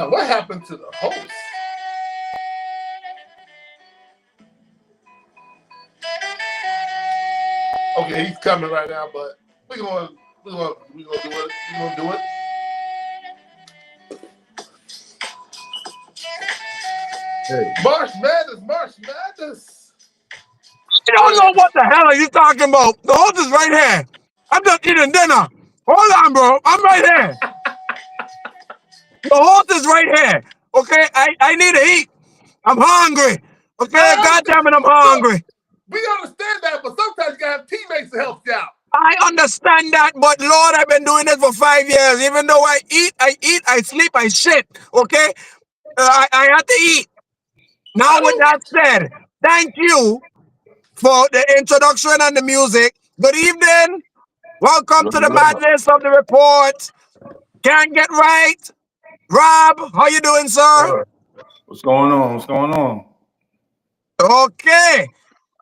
Now, what happened to the host? Okay, he's coming right now, but we're gonna do it. We're gonna do it. Hey. March Madness. I don't know what the hell are you talking about. The host is right here. I'm just eating dinner. Hold on, bro. I'm right here. The host is right here. Okay, I need to eat. I'm hungry. Okay, God damn it, I'm hungry. We understand that, but sometimes you gotta have teammates to help you out. I understand that, but Lord, I've been doing this for 5 years. Even though I eat, I sleep, I shit. Okay, I have to eat. Now, with that said, thank you for the introduction and the music. Good evening. Welcome to the madness of the report. Can't get right. Rob, how you doing, sir? What's going on? What's going on? Okay.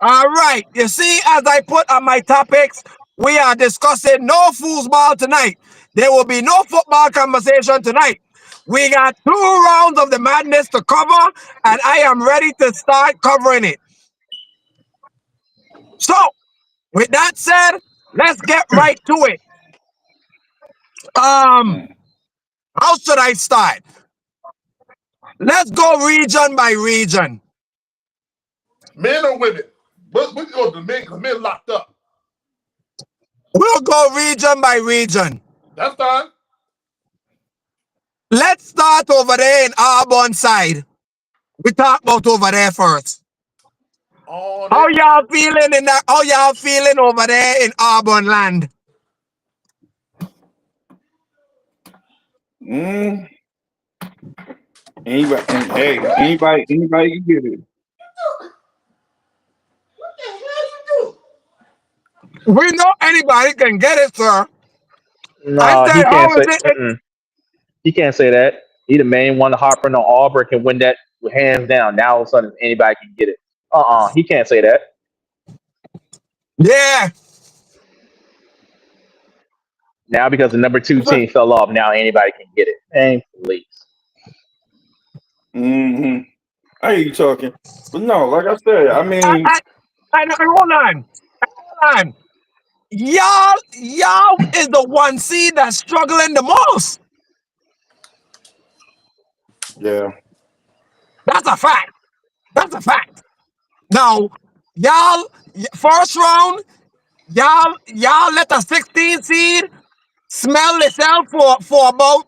All right. You see, as I put on my topics, we are discussing no foosball tonight. There will be no football conversation tonight. We got 2 rounds of the madness to cover, and I am ready to start covering it. So, with that said, let's get right to it. How should I start? Let's go region by region. Men or women? We go to the men because men locked up. We'll go region by region. That's fine. Let's start over there in Auburn side. We talk about over there first. How y'all feeling in that? How y'all feeling over there in Auburn land? Anybody can get it. What the hell you do? We know anybody can get it, sir. No, he can't say that. He the main one. Harper on Auburn can win that hands down. Now all of a sudden anybody can get it. He can't say that. Yeah. Now because the number 2 team fell off, now anybody can get it. Hey, please. I hear you talking, but no, like I said, I mean, hold on. Y'all is the 1 seed that's struggling the most. Yeah, that's a fact. Now, y'all first round, y'all let the 16 seed smell itself for about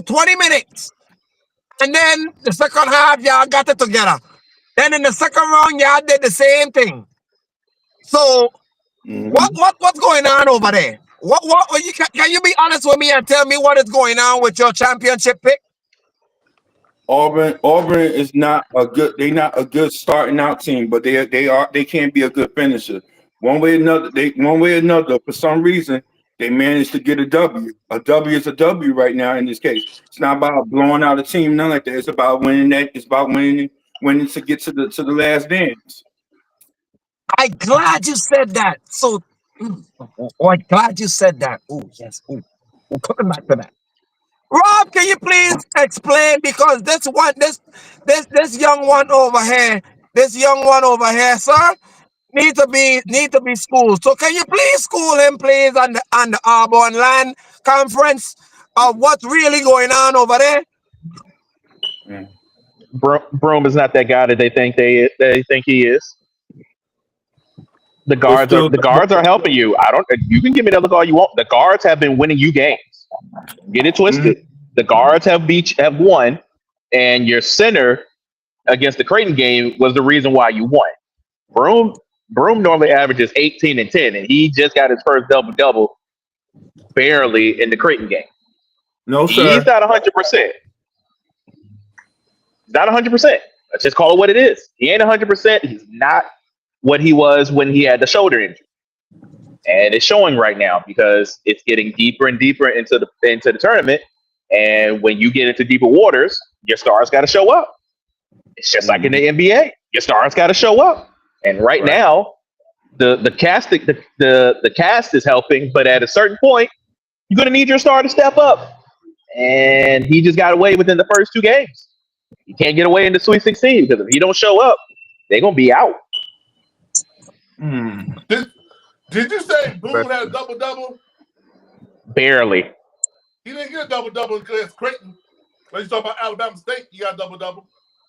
20 minutes. And then the second half, y'all got it together. Then in the second round, y'all did the same thing. So what's going on over there? What can you be honest with me and tell me what is going on with your championship pick? Auburn is not a good. They're not a good starting out team, but they can't be a good finisher. One way or another, for some reason, they managed to get a W. A W is a W right now in this case. It's not about blowing out a team, nothing like that. It's about winning that. It's about winning to get to the last dance. I'm glad you said that. So, I'm glad you said that. Oh, yes. Oh, we're coming back to that. Rob, can you please explain, because this young one over here, sir, need to be schooled. So can you please school him, please, on the Auburn Land Conference of what's really going on over there? Broom is not that guy that they think he is. The guards are helping you. You can give me the other guard you want. The guards have been winning you games. Get it twisted. The guards have won, and your center against the Creighton game was the reason why you won. Broom normally averages 18 and 10, and he just got his first double-double barely in the Creighton game. No, sir. He's not 100%. Not 100%. Let's just call it what it is. He ain't 100%. He's not what he was when he had the shoulder injury. And it's showing right now because it's getting deeper and deeper into the tournament. And when you get into deeper waters, your stars got to show up. It's just like in the NBA. Your stars got to show up. And right now, the cast is helping, but at a certain point, you're going to need your star to step up. and he just got away within the first 2 games. He can't get away in the Sweet 16 because if he don't show up, they're gonna be out. Did you say Boone had a double-double? Barely. He didn't get a double-double because Creighton. When you talk about Alabama State, he got a double-double.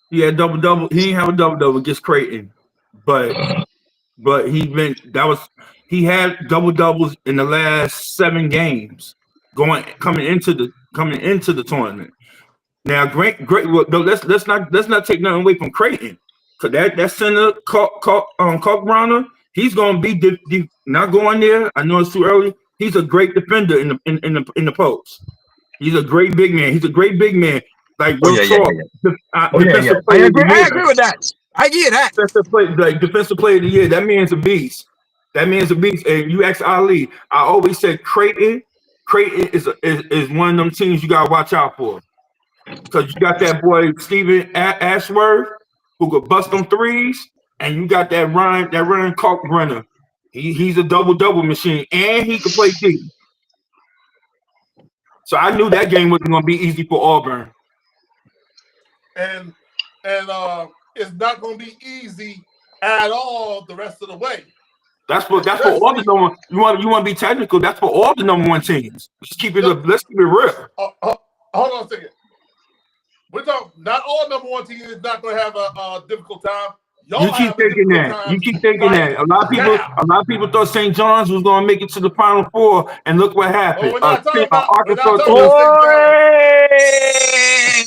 Yeah, double-double. He didn't have a double-double against Creighton, but he had double-doubles in the last 7 games coming into the tournament. Now, great. Well, no, let's not take nothing away from Creighton, cause that center Kalkbrenner, he's gonna be not going there. I know it's too early. He's a great defender in the post. He's a great big man. Like Will Shaw. I agree with that. I get that. Defensive player of the year. That man's a beast. And you ask Ali, I always said Creighton is one of them teams you gotta watch out for. Because you got that boy Stephen Ashworth who could bust them threes, and you got that Ryan Kalkbrenner. He's a double machine, and he can play deep. So I knew that game wasn't going to be easy for Auburn. And it's not going to be easy at all the rest of the way. That's for all the number. You want to be technical. That's for all the number 1 teams. Let's keep it real. Hold on a second. We're talking. Not all number 1 teams is not going to have a difficult time. You keep thinking that. A lot of people thought St. John's was going to make it to the Final Four, and look what happened.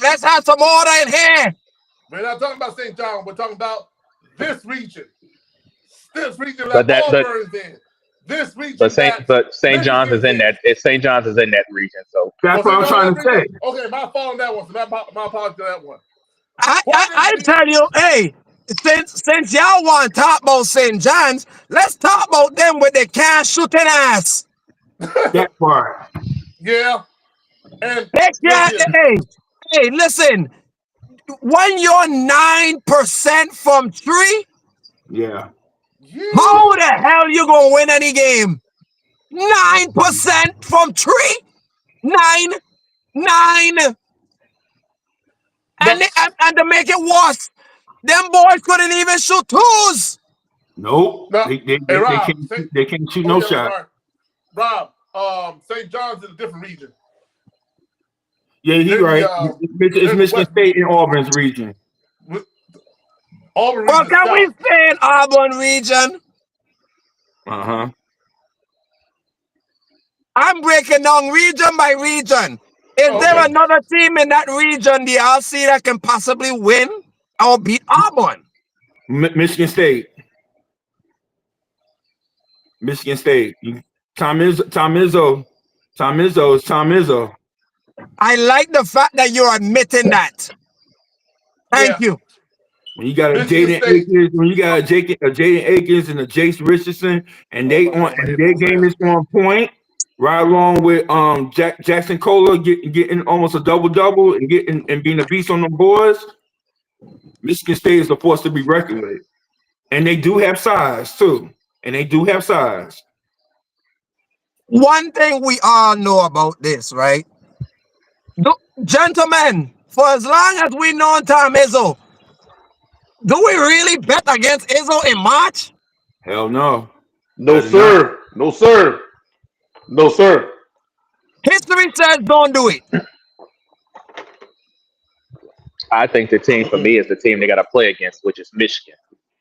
Let's have some order in here. We're not talking about St. John. We're talking about this region. This region that Auburn's in. This region. But St. John's is in that. St. John's is in that region. So that's what I'm trying to say. Okay, my fault on that one. So my apologies for that one. I tell you, hey. Since y'all want to talk about St. John's, let's talk about them with the cash shooting ass. That part. Yeah. And hey, listen. When you're 9% from 3, yeah. How the hell you gonna win any game? 9% from 3, 9. And to make it worse, them boys couldn't even shoot 2s. Nope. No. They can't shoot no shot. Rob, St. John's is a different region. Yeah, he's right. It's Michigan State and Auburn's region. Auburn well, can we stay in Auburn region? Uh-huh. I'm breaking down region by region. Is there another team in that region, the RC, that can possibly win or beat Auburn? Michigan State. Tom Izzo. I like the fact that you're admitting that. Thank you. When you got a Jaden Akins and a Jace Richardson, and their game is on point, right along with Jackson Kohler getting almost a double and being a beast on the boards. Michigan State is a force to be reckoned with, and they do have size too. One thing we all know about this, right? Gentlemen, for as long as we know Tom Izzo, do we really bet against Izzo in March? Hell no. No, sir. No, sir. No, sir. History says don't do it. I think the team for me is the team they got to play against, which is Michigan.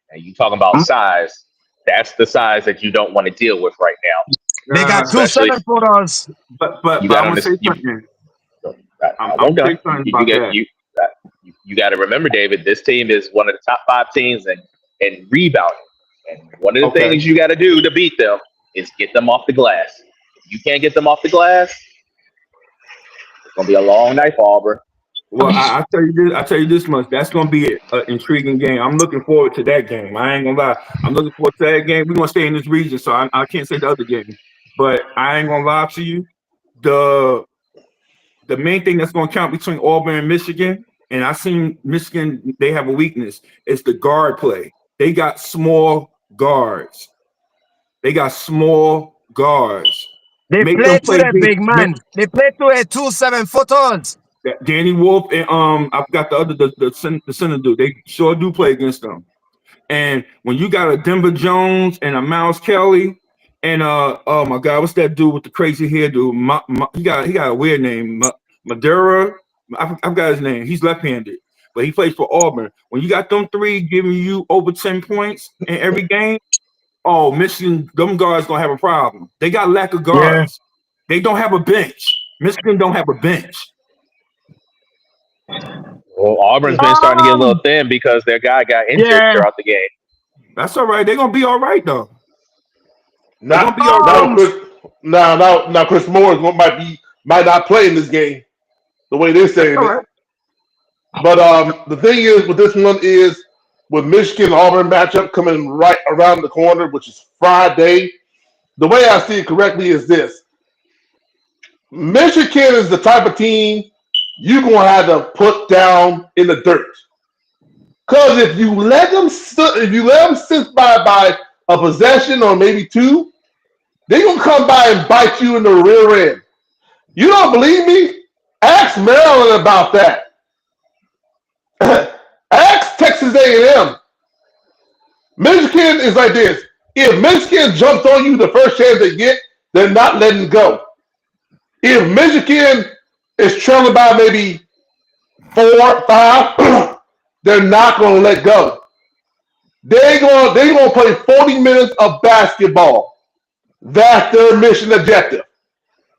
And you talking about size. That's the size that you don't want to deal with right now. They got 2 7-footers. But you I'm going to say something. You got to remember, David, this team is one of the top 5 teams in rebounding. And one of the things you got to do to beat them is get them off the glass. If you can't get them off the glass, it's going to be a long night for Auburn. Well, I tell you this much. That's going to be an intriguing game. I'm looking forward to that game. I ain't going to lie. I'm looking forward to that game. We're going to stay in this region, so I can't say the other game. But I ain't going to lie to you. The main thing that's going to count between Auburn and Michigan, and I seen Michigan, they have a weakness, is the guard play. They got small guards. They Make play them to play their big. big man. They play to a 2 7-footers. Danny Wolf and I've got the other the center dude. They sure do play against them. And when you got a Denver Jones and a Miles Kelly and oh my God, what's that dude with the crazy hair dude? He got a weird name, Madera. I've got his name. He's left-handed, but he plays for Auburn. When you got them three giving you over 10 points in every game, oh, Michigan, them guards gonna have a problem. They got lack of Yeah. guards. They don't have a bench. Michigan don't have a bench. Well, Auburn's been starting to get a little thin because their guy got injured Yeah. throughout the game. That's all right. They're gonna be all right though. They're gonna Not be all right. now, Chris. Now, Chris Moore might not play in this game the way they're That's saying all it. right. But the thing is with this one is with Michigan Auburn matchup coming right around the corner, which is Friday. The way I see it correctly is this: Michigan is the type of team you're gonna have to put down in the dirt. Because if you let them sit by a possession or maybe two, they're gonna come by and bite you in the rear end. You don't believe me? Ask Maryland about that. Ask Texas A&M. Michigan is like this. If Michigan jumps on you the first chance they get, they're not letting go. If Michigan is trailing by maybe 4, 5, they're not going to let go. They're going to play 40 minutes of basketball. That's their mission objective.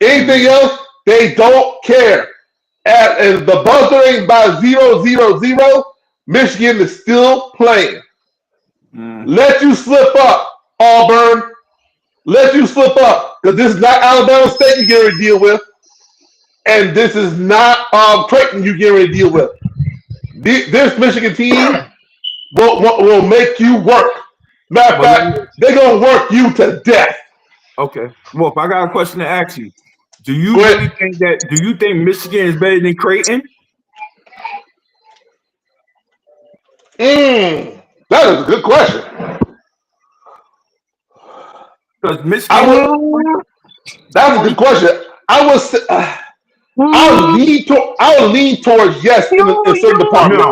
Anything else, they don't care. And the buzzer ain't by 0-0-0, Michigan is still playing. Let you slip up, Auburn. Let you slip up. Because this is not Alabama State you're getting to deal with. And this is not Creighton you're getting to deal with. This Michigan team will make you work. Matter of fact, they're going to work you to death. Okay. Well, if I got a question to ask you, do you think Michigan is better than Creighton? That is a good question. Because Michigan, That's a good question. I would lean towards yes in certain departments.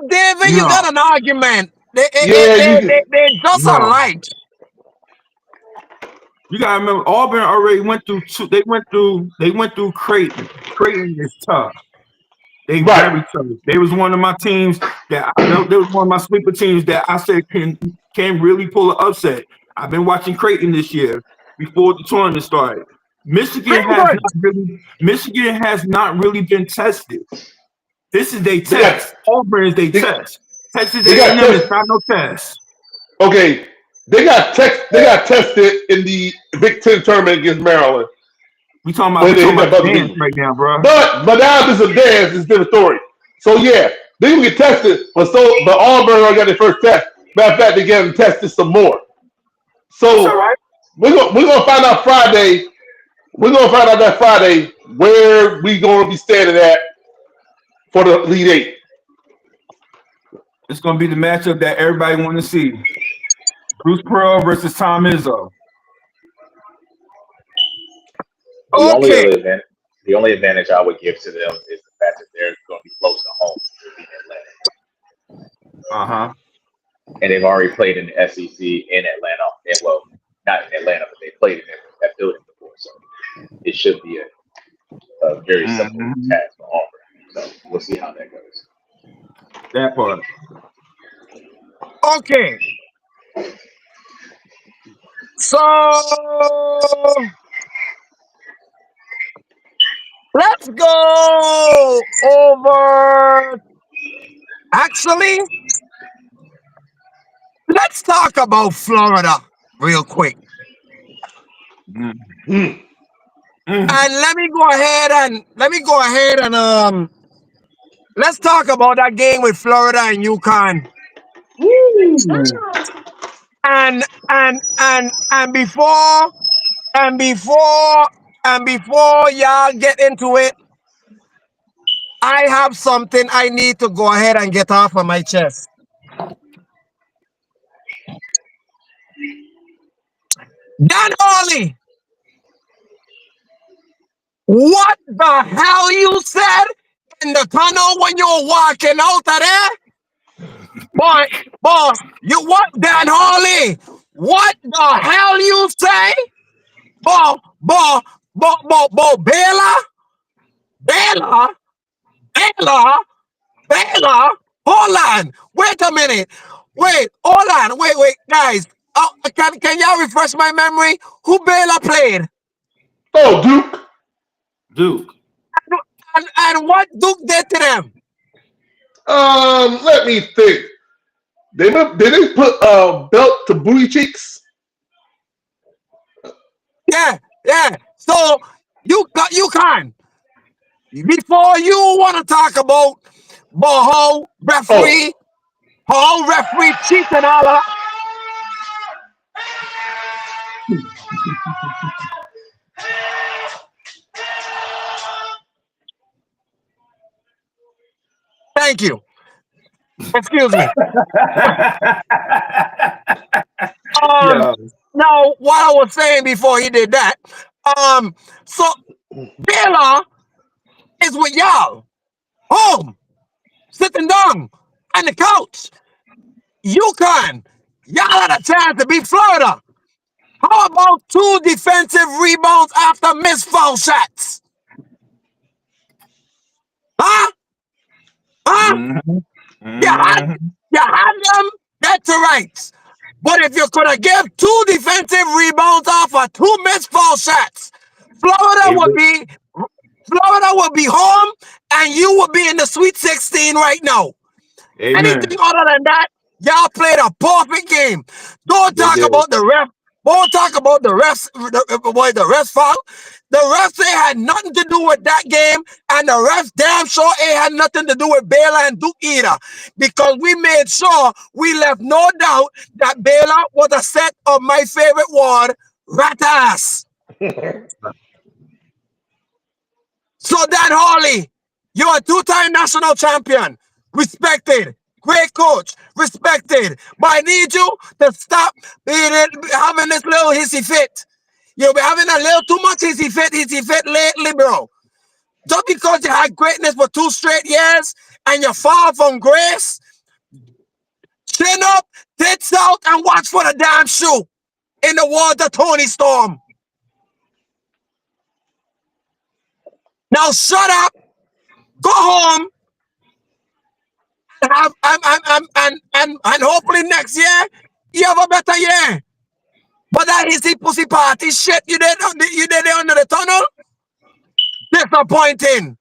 David, you got an argument. They just No. alike. You gotta remember, Auburn already went through two. They went through Creighton. Creighton is tough. They very tough. They was one of my teams they was one of my sleeper teams that I said can really pull an upset. I've been watching Creighton this year before the tournament started. Michigan has not really been tested. This is their test. Auburn is their test. Texas A&M is not no test. Okay, they got tested in the Big Ten tournament against Maryland. We talking about dance right now, bro. But now this is a dance. It's a different story. So yeah, they can get tested, but Auburn already got their first test. Matter of fact, they get them tested some more. So we're gonna find out Friday. We're gonna find out that Friday where we gonna be standing at for the Elite Eight. It's gonna be the matchup that everybody want to see: Bruce Pearl versus Tom Izzo. The only advantage I would give to them is the fact that they're going to be close to home in Atlanta. And they've already played in the SEC in Atlanta. And, well, not in Atlanta, but they played in that building before. So it should be a very simple task for Auburn. So we'll see how that goes. That part. Okay. So let's go over. Actually, let's talk about Florida real quick. And let me go ahead and let's talk about that game with Florida and UConn. And before y'all get into it, I have something I need to go ahead and get off of my chest. Dan Hawley, What the hell you said in the tunnel when you were walking out of there? Boy, you what, Dan Harley? What the hell you say? Baylor? Baylor? Baylor? Baylor? Hold on. Wait a minute. Wait, hold on. Wait, guys. Oh, can y'all refresh my memory? Who Baylor played? Oh, Duke. Duke. And what Duke did to them? Let me think. Did they put belt to booty cheeks? Yeah. So you can. Before you want to talk about how referee cheats and all that. Thank you. Excuse me. Yeah. Now, what I was saying before he did that. So Baylor is with y'all, home, sitting down on the couch. UConn, y'all had a chance to beat Florida. How about 2 defensive rebounds after missed foul shots? Huh? Mm-hmm. You had them dead to rights. But if you could have give 2 defensive rebounds off of 2 missed foul shots, Florida would be home and you would be in the Sweet 16 right now. Amen. Anything other than that, y'all played a perfect game. Don't talk about the ref. Don't talk about the refs. The refs foul. The refs ain't had nothing to do with that game, and the refs damn sure ain't had nothing to do with Baylor and Duke either, because we made sure we left no doubt that Baylor was a set of my favorite word, rat ass. So Dan Harley, you're a 2-time national champion, respected. Great coach, respected. But I need you to stop having this little hissy fit. You'll be having a little too much hissy fit lately, bro. Just because you had greatness for 2 straight years and you fall from grace, chin up, tits out, and watch for the damn shoe in the water, Tony Storm. Now shut up, go home, and hopefully next year you have a better year. But that hissy pussy party shit you did under the tunnel, disappointing.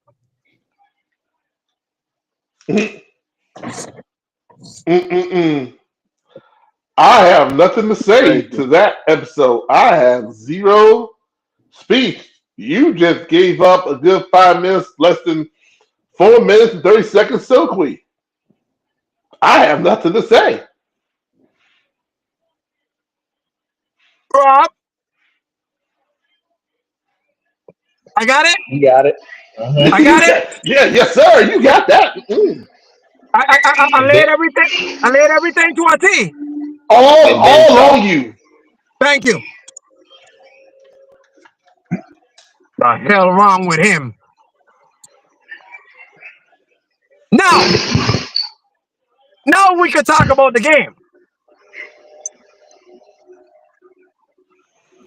I have nothing to say to that episode. I have zero speech. You just gave up a good 5 minutes, less than 4 minutes and 30 seconds, Silkweed. I have nothing to say. Rob, I got it. You got it. I got it. Yes, sir. You got that. I laid everything. I laid everything to a T. All on you. Thank you. The hell wrong with him? Now we can talk about the game.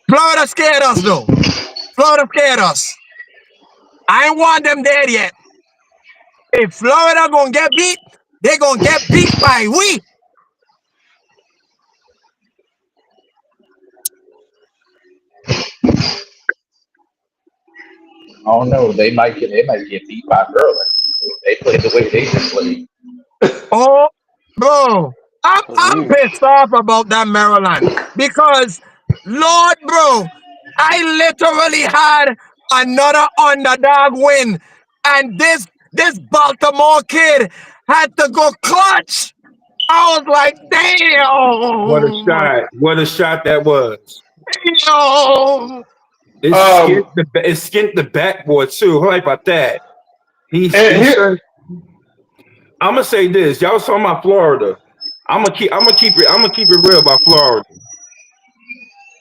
Florida scared us, though. Florida scared us. I ain't want them dead yet. If Florida gonna get beat, they're gonna get beat by we. I don't know. They might get beat by Maryland. They play the way they just played. Oh, bro, I'm pissed off about that Maryland because, Lord, bro, I literally had another underdog win, and this Baltimore kid had to go clutch. I was like, damn. What a shot that was. Damn. It skinned the backboard too. How about that? I'm gonna say this. Y'all was talking about Florida. I'm gonna keep it real about Florida.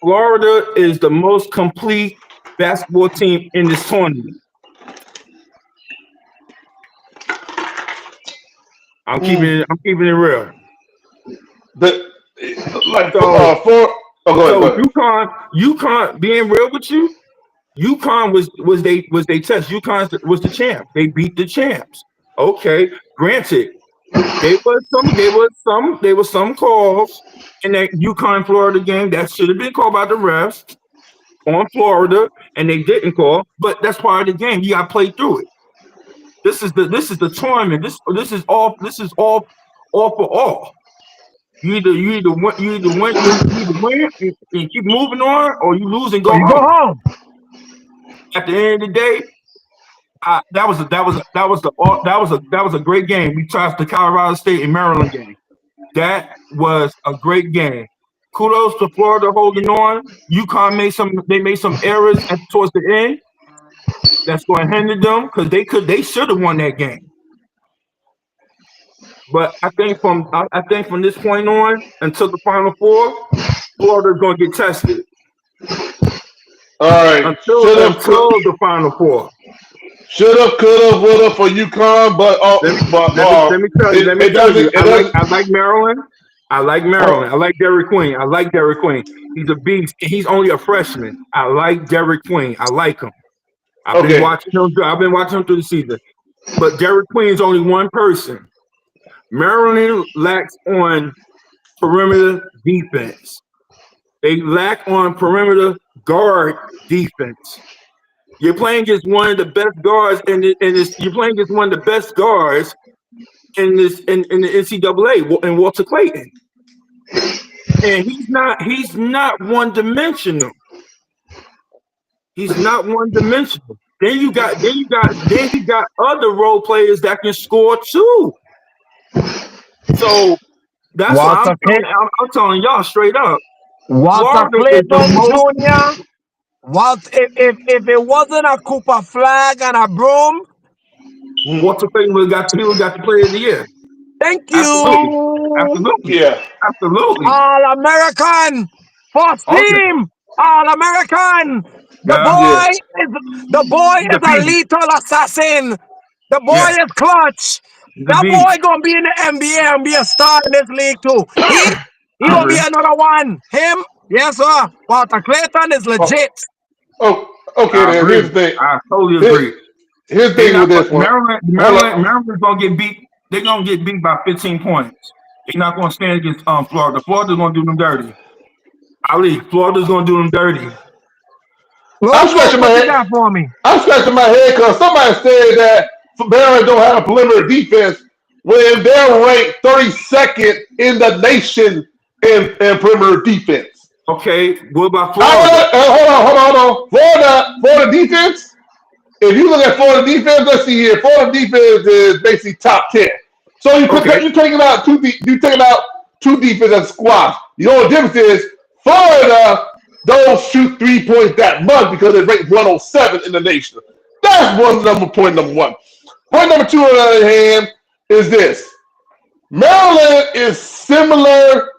Florida is the most complete basketball team in this tournament. I'm keeping it real. Go ahead. UConn, being real with you, UConn was they test. UConn was the champ. They beat the champs. Okay, granted, there was some calls in that UConn Florida game that should have been called by the refs on Florida, and they didn't call. But that's part of the game. You got to play through it. This is the tournament. This is all for all. You either win and keep moving on, or you lose and go home. At the end of the day, that was a great game. We touched the Colorado State and Maryland game. That was a great game. Kudos to Florida holding on. UConn made some errors towards the end. That's going to hinder them because they should have won that game. But I think from this point on until the Final Four, Florida's going to get tested. All right. Until the Final Four. Shoulda, coulda, woulda for UConn, but let me tell you. I like Maryland. I like Derek Queen. He's a beast. He's only a freshman. I like Derek Queen. I like him. I've been watching him through the season. But Derek Queen is only one person. Maryland lacks on perimeter defense. They lack on perimeter guard defense. You're playing against one of the best guards you're playing against one of the best guards in the NCAA, in Walter Clayton. And he's not one dimensional. He's not one dimensional. Then you got other role players that can score too. So that's why I'm telling y'all straight up. Walter Clayton Jr. If it wasn't a Cooper flag and a broom, Walter Clayton would have got the player of the year. Thank you. Absolutely. Yeah. Absolutely. All-American. First team. All-American. The boy is a lethal assassin. The boy is clutch. That boy gonna be in the NBA and be a star in this league too. He gonna be another one. Him, yes sir. Walter Clayton is legit. Okay. Then here's the thing. I totally agree. Here's the thing with this one. Maryland's gonna get beat. They're gonna get beat by 15 points. They're not gonna stand against Florida. Florida's gonna do them dirty. Florida's gonna do them dirty. I'm scratching my head. I'm scratching my head because somebody said that Maryland don't have a perimeter defense when they're ranked 32nd in the nation in perimeter defense. Okay, what about Florida? Hold on. Florida defense. If you look at Florida defense, let's see here. Florida defense is basically top 10. So you're taking out two defense as squads. The only difference is Florida don't shoot 3 points that much because they rank 107 in the nation. That's point number one. Point number two, on the other hand, is this. Maryland is similar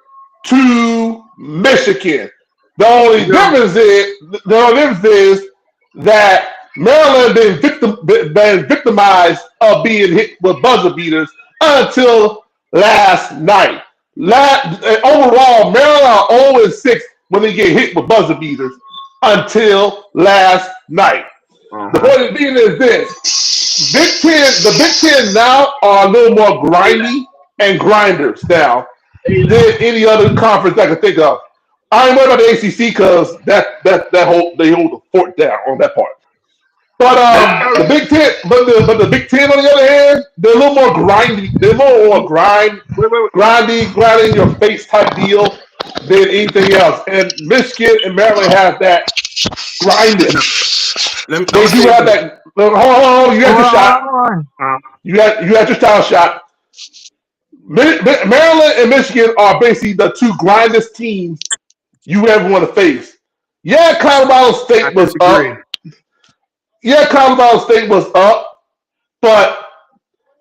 to Michigan. The only difference is that Maryland been victimized of being hit with buzzer beaters until last night. Overall, Maryland are 0-6 when they get hit with buzzer beaters until last night. The point being is this: the Big Ten now are a little more grindy and grinders now than any other conference I can think of. I ain't worried about the ACC because they hold the fort down on that part. But the Big Ten, but the Big Ten on the other hand, they're a little more grindy. They're more grinding your face type deal than anything else. And Michigan and Maryland have that grinding. They do have that. Hold on, you got your shot. You got your style shot. Maryland and Michigan are basically the two grindest teams you ever want to face. Yeah, Colorado State was up. Yeah, Colorado State was up, but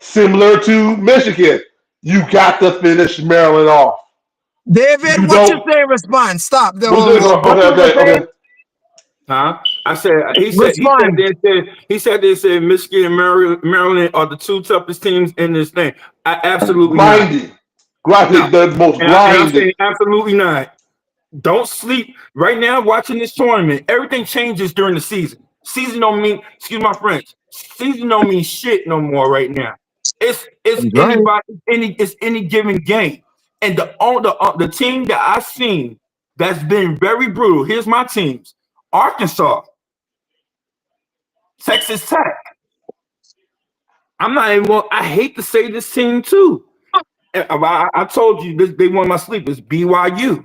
similar to Michigan, you got to finish Maryland off. David, what's your say response? Stop. Okay. I I said Which one? he said they said Michigan and Maryland are the two toughest teams in this thing. Absolutely not. Grinding. Grinding, No. the most And I'm grinding. saying absolutely not. Don't sleep. Right now, watching this tournament, everything changes during the season. Season don't mean, excuse my French, season don't mean shit no more right now. It's He's right. anybody, it's any given game. And the team that I've seen that's been very brutal. Here's my teams: Arkansas, Texas Tech. I'm not even. I hate to say this team too. I told you this, they want my sleepers. BYU.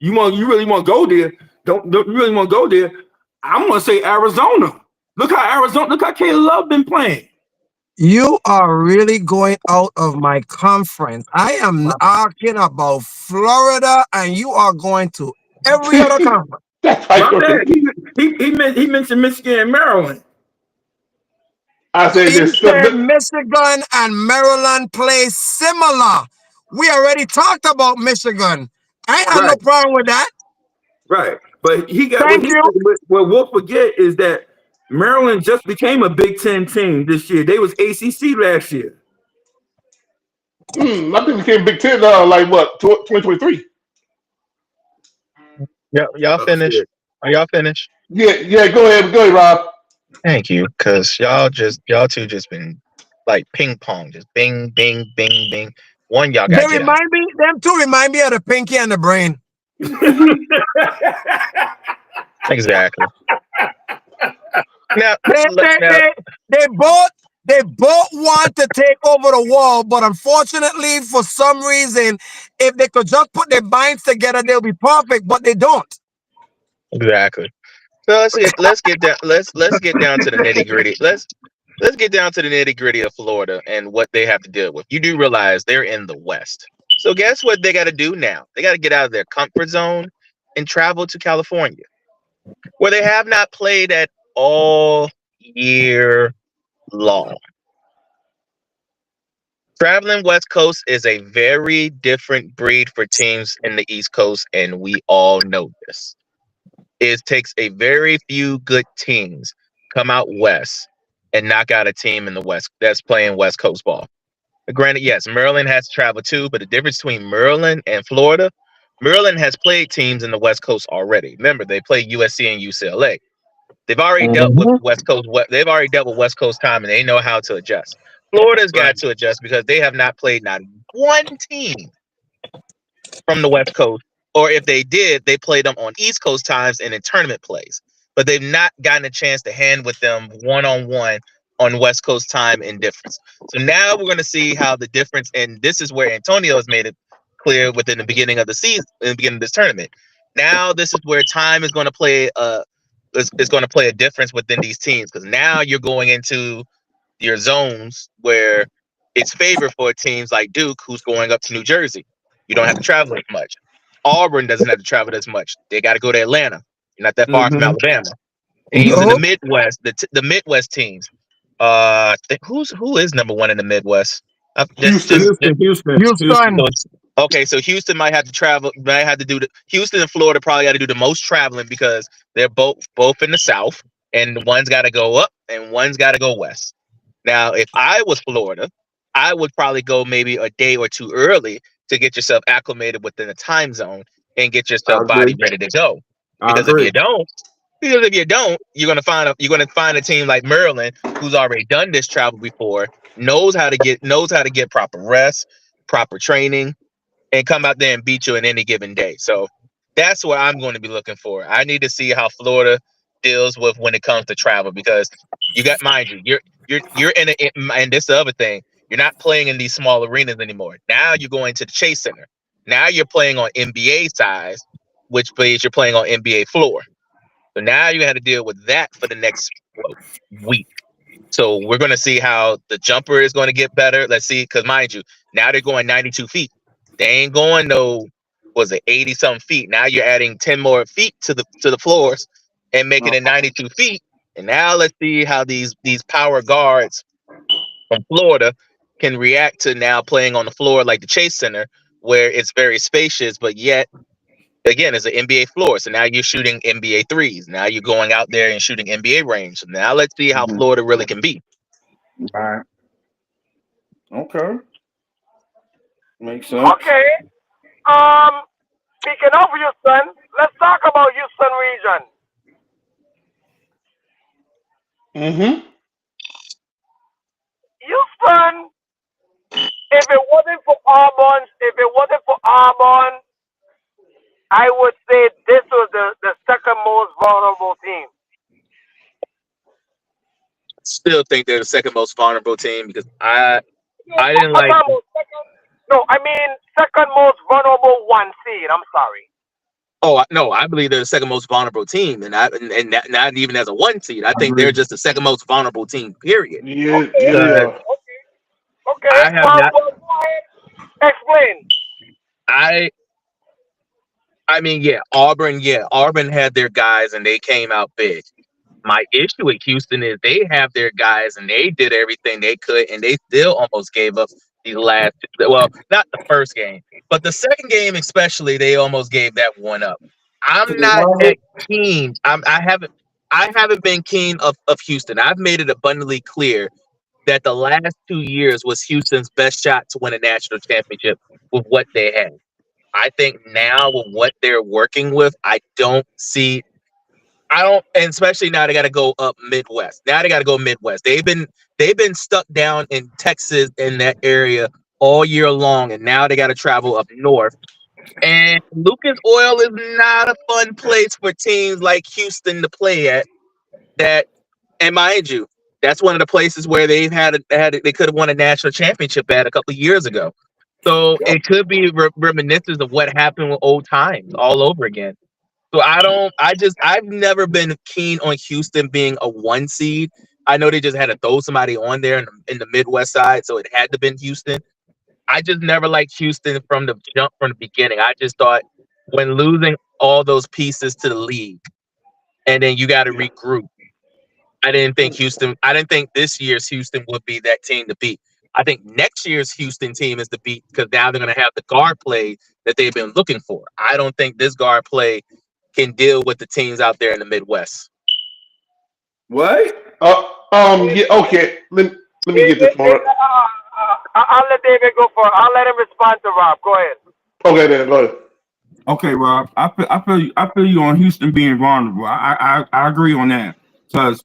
You really want to go there? Don't you really want to go there? I'm gonna say Arizona. Look how Caleb Love been playing. You are really going out of my conference. I am talking about Florida, and you are going to every other conference. That's My right. bad. He mentioned Michigan and Maryland. I say You this. said Michigan and Maryland play similar. We already talked about Michigan. I have no Right, problem with that. right. But he got Thank you. what we'll forget is that Maryland just became a Big Ten team this year. They was ACC last year. I think we became Big Ten like what 2023. Y'all Oh finish? shit. Are y'all finished? Yeah. Go ahead, Rob. Thank you, because y'all two just been like ping pong, just bing, bing, bing, bing. One, y'all gotta get out. Them two remind me of the pinky and the brain. Exactly. Now, They, they, now, they, they both they both want to take over the wall, but unfortunately, for some reason, if they could just put their minds together, they'll be perfect, but they don't. exactly. So let's get down to the nitty gritty. Let's get down to the nitty gritty of Florida and what they have to deal with. You do realize they're in the West. So guess what they got to do now? They got to get out of their comfort zone and travel to California, where they have not played at all year long. Traveling West Coast is a very different breed for teams in the East Coast, and we all know this. It takes a very few good teams come out west and knock out a team in the West that's playing West Coast ball. Granted, yes, Maryland has traveled too, but the difference between Maryland and Florida, Maryland has played teams in the West Coast already. Remember, they played USC and UCLA. They've already dealt with Mhm. West Coast. They've already dealt with West Coast time, and they know how to adjust. Florida's Right. got to adjust because they have not played not one team from the West Coast, or if they did, they played them on East Coast times and in tournament plays. But they've not gotten a chance to hand with them one-on-one on West Coast time and difference. So now we're going to see how the difference, and this is where Antonio has made it clear within the beginning of the season, in the beginning of this tournament. Now this is where time is going to play is going to play a difference within these teams, because now you're going into your zones where it's favored for teams like Duke, who's going up to New Jersey. You don't have to travel as much. Auburn doesn't have to travel as much. They got to go to Atlanta. You're not that far from Mm-hmm. Alabama. Teams in the No, Midwest, the Midwest teams. Who is number one in the Midwest? Houston. Houston. Okay, so Houston might have to travel. Might have to do Houston and Florida probably got to do the most traveling because they're both in the South, and one's got to go up and one's got to go west. Now, if I was Florida, I would probably go maybe a day or two early to get yourself acclimated within the time zone and get I yourself body agree. ready to go. I Because if agree. you don't, you're gonna find a team like Maryland who's already done this travel before, knows how to get proper rest, proper training, and come out there and beat you in any given day. So that's what I'm going to be looking for. I need to see how Florida deals with when it comes to travel, because you got, mind you, you're and this is the other thing. You're not playing in these small arenas anymore. Now you're going to the Chase Center. Now you're playing on NBA size, which means you're playing on NBA floor. So now you had to deal with that for the next week. So we're going to see how the jumper is going to get better. Let's see, because mind you, now they're going 92 feet. They ain't going was it 80 some feet? Now you're adding 10 more feet to the floors and making it 92 feet. And now let's see how these power guards from Florida can react to now playing on the floor like the Chase Center, where it's very spacious, but yet again, it's an NBA floor. So now you're shooting NBA threes. Now you're going out there and shooting NBA range. So now let's see how Mhm. Florida really can be. Right. Okay. Makes sense. Okay. Speaking of Houston, let's talk about Houston region. Mm-hmm. Houston, if it wasn't for Auburn, I would say this was the second most vulnerable team. Still think they're the second most vulnerable team because I No, didn't I'm like. talking about second. No, I mean second most vulnerable one seed. I'm sorry. Oh no, I believe they're the second most vulnerable team, and not even as a one seed. I I think they're agree. just the second most vulnerable team. Period. Yeah, Okay, yeah, they Because are. okay. I have Well, not. well, go ahead. Explain. I I mean, yeah, Auburn had their guys and they came out big. My issue with Houston is they have their guys and they did everything they could and they still almost gave up the last. Well, not the first game, but the second game especially, they almost gave that one up. To I'm be not that honest, keen. I haven't been keen of Houston. I've made it abundantly clear that the last 2 years was Houston's best shot to win a national championship with what they had. I think now with what they're working with, I don't, and especially now they got to go up Midwest. Now they got to go Midwest. They've been stuck down in Texas in that area all year long, and now they got to travel up north. And Lucas Oil is not a fun place for teams like Houston to play at. That, and mind you, that's one of the places where they've they could have won a national championship at a couple of years ago. So yep. it could be reminiscence of what happened with old times all over again. So I don't. I've never been keen on Houston being a one seed. I know they just had to throw somebody on there in the Midwest side, so it had to been Houston. I just never liked Houston from the jump from the beginning. I just thought when losing all those pieces to the league, and then you got to Yeah. regroup. I didn't think Houston. I didn't think this year's Houston would be that team to beat. I think next year's Houston team is to beat because now they're going to have the guard play that they've been looking for. I don't think this guard play can deal with the teams out there in the Midwest. What? Yeah. Okay. Let me get this one. I'll let David go for. I'll let him respond to Rob. Go ahead. Okay, then go ahead. Okay, Rob. I feel you on Houston being vulnerable. I agree on that because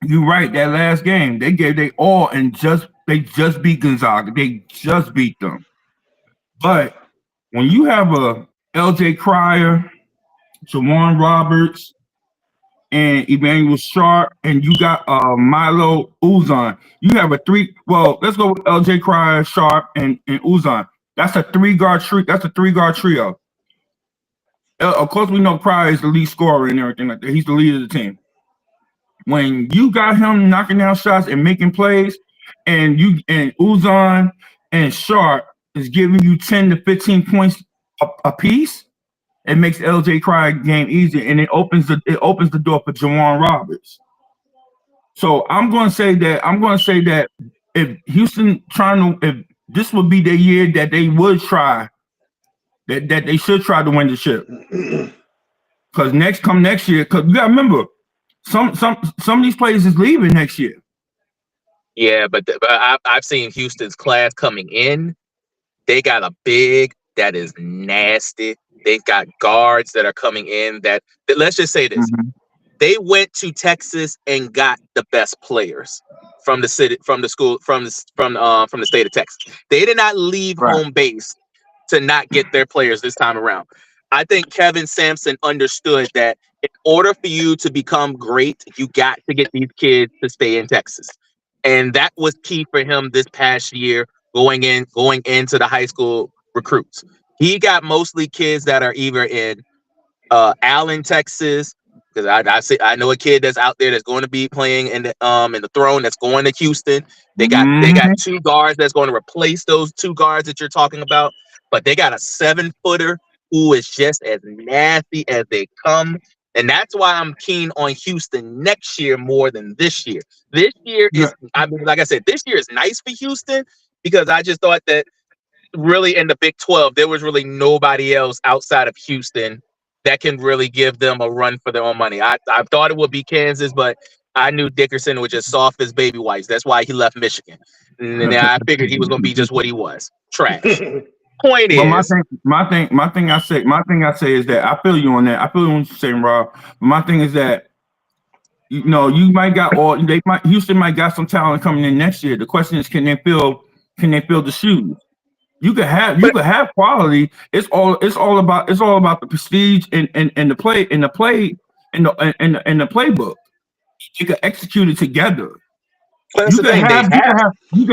you're right. That last game, they gave they all and they just beat Gonzaga. They just beat them. But when you have a L.J. Cryer, Jawan Roberts, and Emmanuel Sharp, and you got Milo Uzan. You have a three. Well, let's go with L.J. Cryer, Sharp, and Uzan. That's a three-guard trio. That's a three-guard trio. Of course, we know Cryer is the lead scorer and everything like that. He's the leader of the team. When you got him knocking down shots and making plays, and Uzan and Sharp is giving you 10 to 15 points a piece, it makes LJ Cryer game easier, and it opens the door for Jawan Roberts. So I'm going to say that if Houston if this would be the year that they would try that they should try to win the ship. Because next year, because you got to remember some of these players is leaving next year. Yeah, but I've seen Houston's class coming in. They got a big that is nasty. They've got guards that are coming in that let's just say this. Mm-hmm. They went to Texas and got the best players from the city, from the school, from the state of Texas. They did not leave Right. home base to not get their players this time around. I think Kevin Sampson understood that in order for you to become great, you got to get these kids to stay in Texas. And that was key for him this past year going into the high school recruits. He got mostly kids that are either in Allen, Texas, because I know a kid that's out there that's going to be playing in the throne that's going to Houston. They got Mm-hmm. two guards that's going to replace those two guards that you're talking about, but they got a 7-footer who is just as nasty as they come. And that's why I'm keen on Houston next year more than this year. This year Yeah. like I said, this year is nice for Houston because I just thought that really in the Big 12, there was really nobody else outside of Houston that can really give them a run for their own money. I thought it would be Kansas, but I knew Dickerson was just soft as baby wipes. That's why he left Michigan. And I figured he was going to be just what he was, trash. Point But is, my thing I say is that I feel you on that. I feel you on what you're saying, Rob. But my thing is that you might got Houston might got some talent coming in next year. The question is, can they fill the shoes? You could have quality. It's all about the prestige and the play and the playbook. You can execute it together. that's the thing. You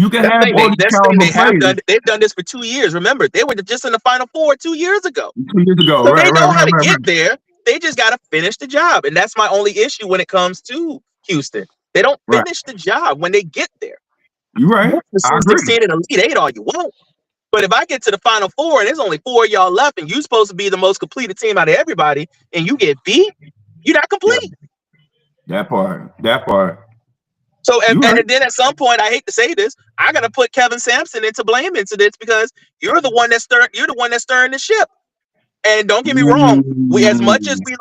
can have all these caliber players. They've done this for 2 years. Remember, they were just in the Final Four 2 years ago. 2 years ago, so they know how to get there. They just got to finish the job, and that's my only issue when it comes to Houston. They don't finish the job when they get there. You're right. I agree. 16 in Elite 8 all you want. But if I get to the Final Four and there's only 4 of y'all left and you're supposed to be the most completed team out of everybody and you get beat, you're not complete. That part. So and then at some point, I hate to say this, I got to put Kevin Sampson into blame into this because you're the one that's stirring the ship. And don't get me wrong, as much as we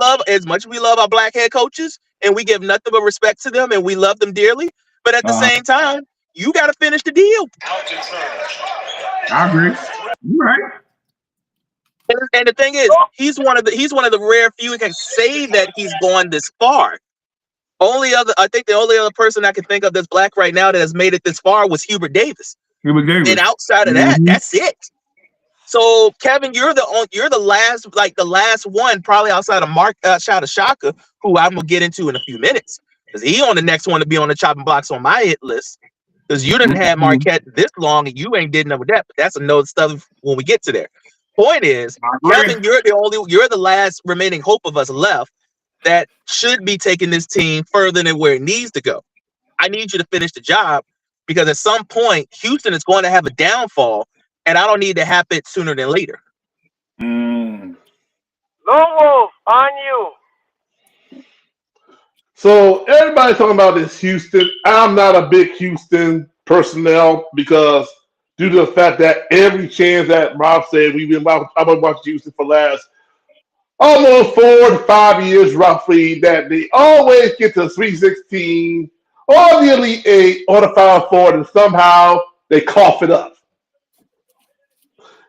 love our black head coaches and we give nothing but respect to them and we love them dearly, but at the same time, you got to finish the deal. I agree. You're right. And the thing is, he's one of the rare few who can say that he's gone this far. I think the only other person I can think of that's black right now that has made it this far was Hubert Davis. And outside of that, that's it. So Kevin, you're the last one probably outside of Shaka, who I'm gonna get into in a few minutes because he on the next one to be on the chopping blocks on my hit list. Because you didn't have Marquette this long and you ain't did none with that. But that's another stuff when we get to there. Point is, Kevin, you're the last remaining hope of us left that should be taking this team further than where it needs to go. I need you to finish the job because at some point Houston is going to have a downfall, and I don't need to happen sooner than later. Lone Wolf, on you. So everybody's talking about this Houston. I'm not a big Houston personnel because due to the fact that every chance that Rob said I've been watching Houston for the last almost 4 to 5 years roughly, that they always get to 3-16 or the Elite 8 or the Final Four and somehow they cough it up.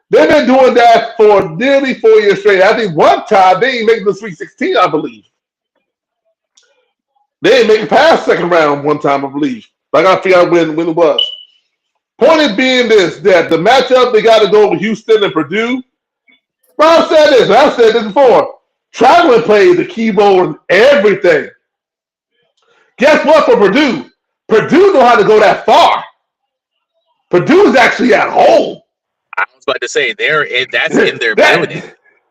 They've been doing that for nearly 4 years straight. I think one time they ain't making the 3-16, I believe. They ain't making past second round one time, I believe. But I got to figure out when it was. Point is being this, that the matchup, they got to go with Houston and Purdue. Rob said this, and I've said this before. Traveling plays the key role in everything. Guess what for Purdue? Purdue know how to go that far. Purdue is actually at home. I was about to say that's in their building.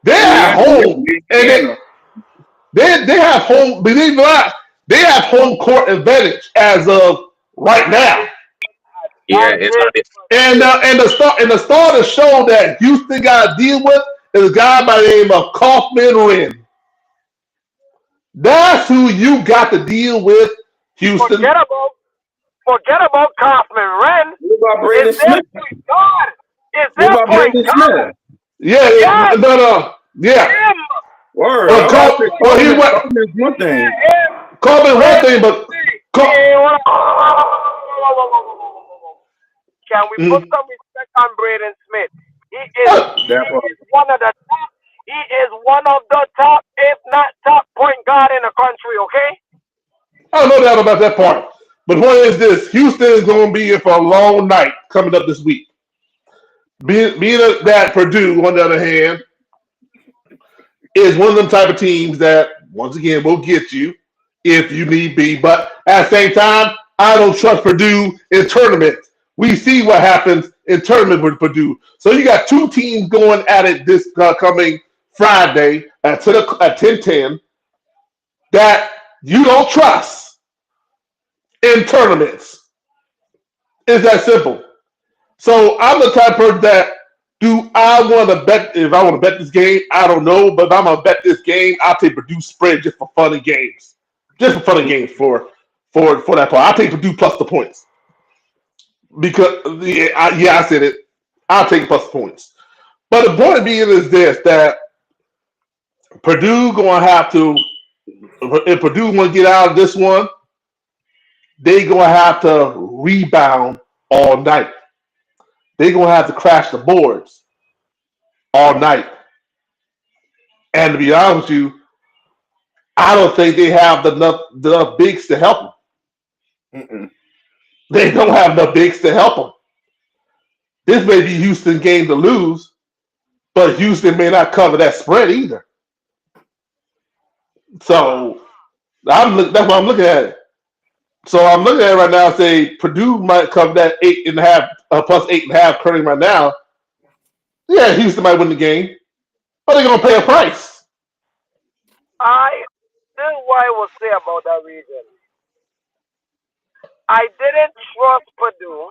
They're at home. And they have home, believe it or not, they have home court advantage as of right now. Yeah, it's not it. And the star to show that Houston got to deal with is a guy by the name of Kaufman Wren. That's who you got to deal with, Houston. Forget about Kaufman Wren. What about Brandon Smith? What about Brandon Smith? Yeah. Yeah. Word. He went one thing. Kaufman one thing, but can we put some respect on Braden Smith? He is one of the top. He is one of the top, if not top, point guard in the country. Okay. I don't know that about that part. But what is this? Houston is going to be in for a long night coming up this week. Being that Purdue, on the other hand, is one of them type of teams that, once again, will get you if you need be. But at the same time, I don't trust Purdue in tournaments. We see what happens in tournament with Purdue. So you got two teams going at it this coming Friday at 10:10 that you don't trust in tournaments. It's that simple. So I'm the type of person that do I want to bet? If I want to bet this game, I don't know. But if I'm gonna bet this game, I'll take Purdue spread just for fun and games, for that part. I'll take Purdue plus the points. because I said it. I'll take plus points. But the point being is this: that Purdue gonna have to, if Purdue want to get out of this one, they gonna have to rebound all night. They gonna have to crash the boards all night. And to be honest with you, I don't think they have enough bigs to help them. Mm-mm. They don't have enough bigs to help them. This may be Houston's game to lose, but Houston may not cover that spread either. So that's what I'm looking at it. So I'm looking at it right now and say Purdue might cover that 8.5 plus 8.5 currently right now. Yeah, Houston might win the game, but they're gonna pay a price. This is what I will say about that region. I didn't trust Purdue,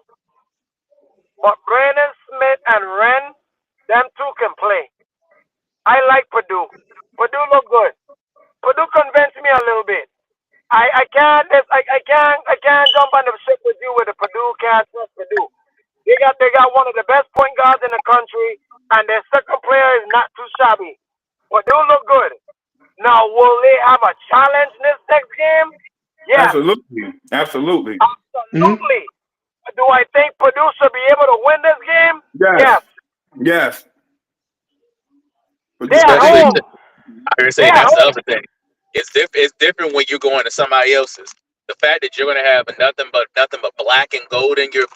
but Brandon Smith and Ren, them two can play. I like Purdue. Purdue look good. Purdue convinced me a little bit. I can't jump on the ship with you with the Purdue can't trust Purdue. They got one of the best point guards in the country, and their second player is not too shabby. Purdue look good. Now will they have a challenge this next game? Yes. Absolutely. Absolutely. Mm-hmm. Do I think Purdue should be able to win this game? Yes. Yes. They're at Especially, home. I was saying that's the other thing. It's different when you're going to somebody else's. The fact that you're going to have nothing but black and gold in your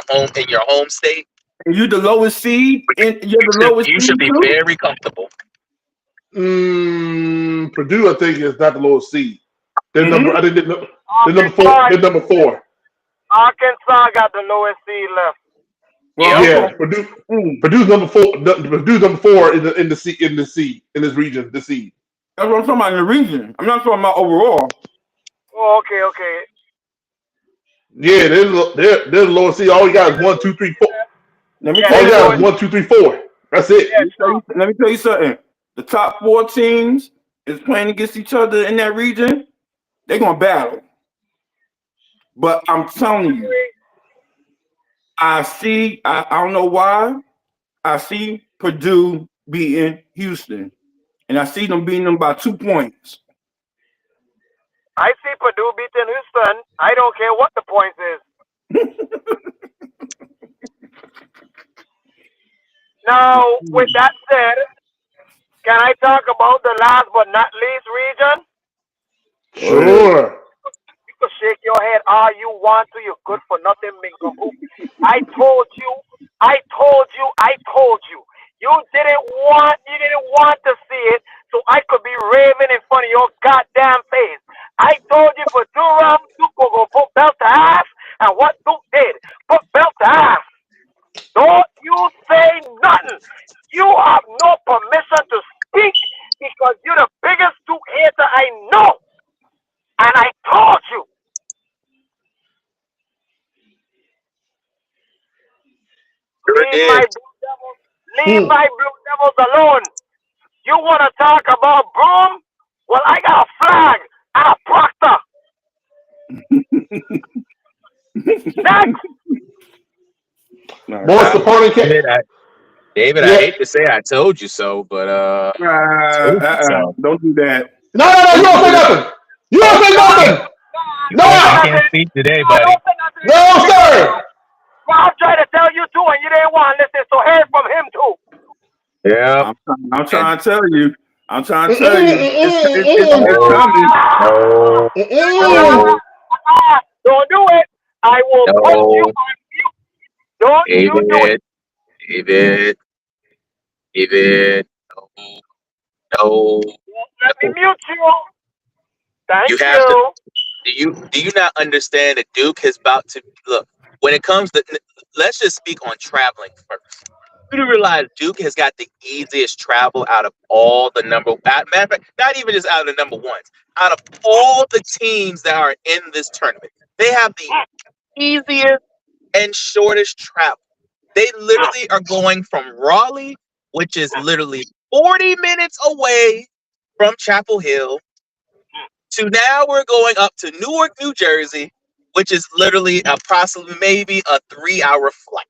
home state. And you the lowest seed, and you're the lowest You seed should be too? very comfortable. Purdue, I think, is not the lowest seed. They're Mhm. I think they're number 4. They're number 4. Arkansas got the lowest seed left. Well, Yeah, Purdue's number 4. Purdue's number 4 in this region. The seed. That's what I'm talking about in the region. I'm not talking about overall. Oh, okay. Yeah, they're the lowest seed. All we got is 1, 2, 3, 4. Let me Yeah, tell All we you got something. is 1, 2, 3, 4. That's it. Yeah, Let me tell you something. The top 4 teams is playing against each other in that region. They're gonna battle. But I'm telling you, I don't know why. I see Purdue beating Houston. And I see them beating them by 2 points. I see Purdue beating Houston. I don't care what the point is. Now, with that said, can I talk about the last but not least region? Sure. You can shake your head all you want to. You're good for nothing, Mingo. I told you. You didn't want to see it, so I could be raving in front of your goddamn face. I told you for 2 rounds, Duke will go put belt to ass, and what Duke did, put belt to ass. Don't you say nothing. You have no permission to speak because you're the biggest Duke hater I know. And I told you. Leave my Blue Devils alone. You want to talk about Broom? Well, I got a flag and a proctor. Next. Most opponent can. David, I hate to say I told you so, but don't do that. No, you don't say nothing. You don't say nothing. No, I can't speak today, buddy. No, sir. Rob tried to tell you too, and you didn't want to listen, so hear it from him too. Yeah. I'm trying to tell you. It's coming. Don't do it. I will put you on mute. Don't you do it. David. No. Let me mute you. Thank you. Have to, do you not understand that Duke is about to look when it comes to let's just speak on traveling first. You do realize Duke has got the easiest travel out of all the matter of fact, not even just out of the number ones, out of all the teams that are in this tournament. They have the easiest and shortest travel. They literally are going from Raleigh, which is literally 40 minutes away from Chapel Hill, to now we're going up to Newark, New Jersey, which is literally approximately maybe a 3-hour flight.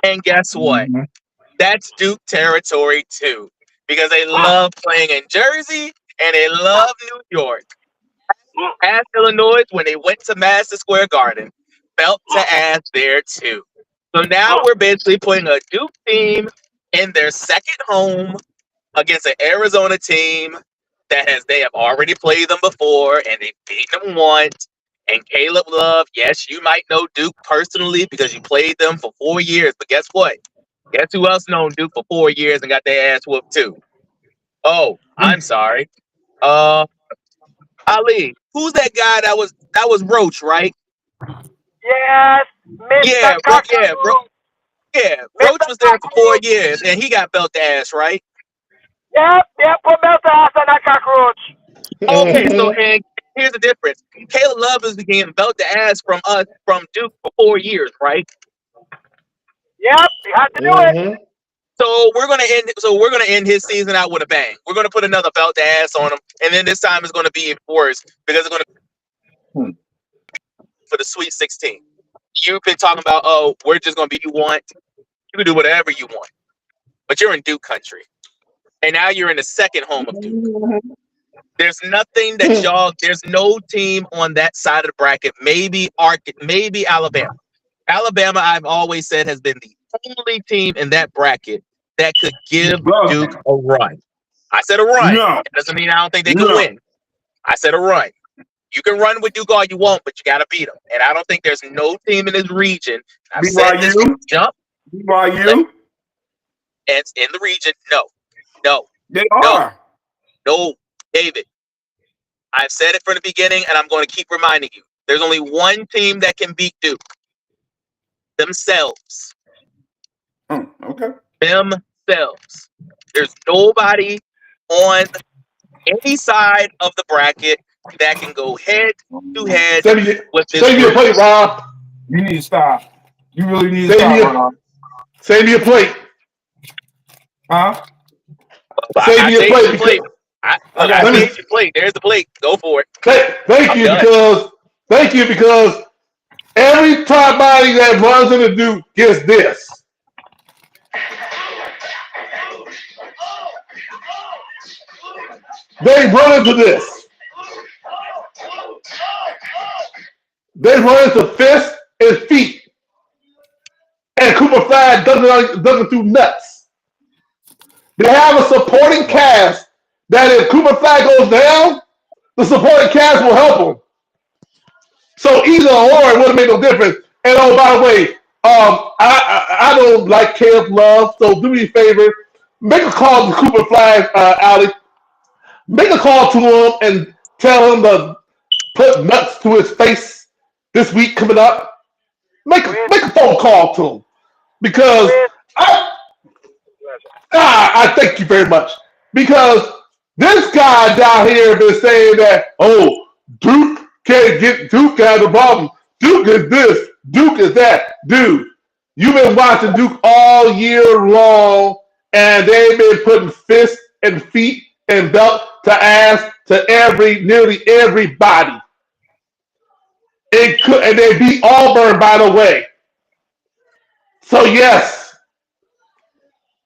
And guess what? Mhm. That's Duke territory too, because they love playing in Jersey and they love New York. Ask Illinois when they went to Madison Square Garden, felt to ass there too. So now we're basically putting a Duke team in their second home against an Arizona team they have already played them before and they've beaten them once. And Caleb Love, yes, you might know Duke personally because you played them for 4 years, but guess what? Guess who else known Duke for 4 years and got their ass whooped too? Oh, I'm sorry. Ali, who's that guy that was Roach, right? Yes, Mr. Yeah, Cockroach. Roach Mr. was there for 4 Cockroach. years and he got belt ass, right? Yep, put belt ass on that cockroach. Okay, so and here's the difference. Caleb Love is getting belt the ass from Duke for 4 years, right? Yep, he had to do it. So we're gonna end his season out with a bang. We're gonna put another belt the ass on him, and then this time it's gonna be even worse because it's gonna be for the Sweet 16. You've been talking about, oh, we're just gonna be you want. You can do whatever you want, but you're in Duke country, and now you're in the second home of Duke. There's nothing that y'all. There's no team on that side of the bracket. Maybe Alabama. Alabama, I've always said, has been the only team in that bracket that could give Duke a run. I said a run. No, It doesn't mean I don't think they can no. win. I said a run. You can run with Duke all you want, but you got to beat them. And I don't think there's no team in this region. I've said this from jump. BYU? And in the region, no, They are. no, David. I've said it from the beginning, and I'm going to keep reminding you. There's only one team that can beat Duke. Themselves. Okay. Themselves. There's nobody on any side of the bracket that can go head to head with this Save me a group. plate, Rob. You need to stop. You really need to stop, Rob. Save me a plate. Huh? Save me a plate. Plate. I saved your plate. There's the plate. Go for it. Thank you because every top body that runs into Duke gets this. They run into this. They run into fists and feet. And Cooper Flag doesn't do nuts. They have a supporting cast that if Cooper Flag goes down, the supporting cast will help him. So either or, it wouldn't make no difference. And oh, by the way, I don't like Caleb Love, so do me a favor, make a call to Cooper Flag, Alex. Make a call to him and tell him to put nuts to his face this week coming up. Make a phone call to him because I thank you very much because this guy down here has been saying that Duke can't get Duke out of the problem. Duke is this, Duke is that. Dude, you've been watching Duke all year long, and they've been putting fists and feet and belt to ass to nearly everybody. And they beat Auburn, by the way. So yes,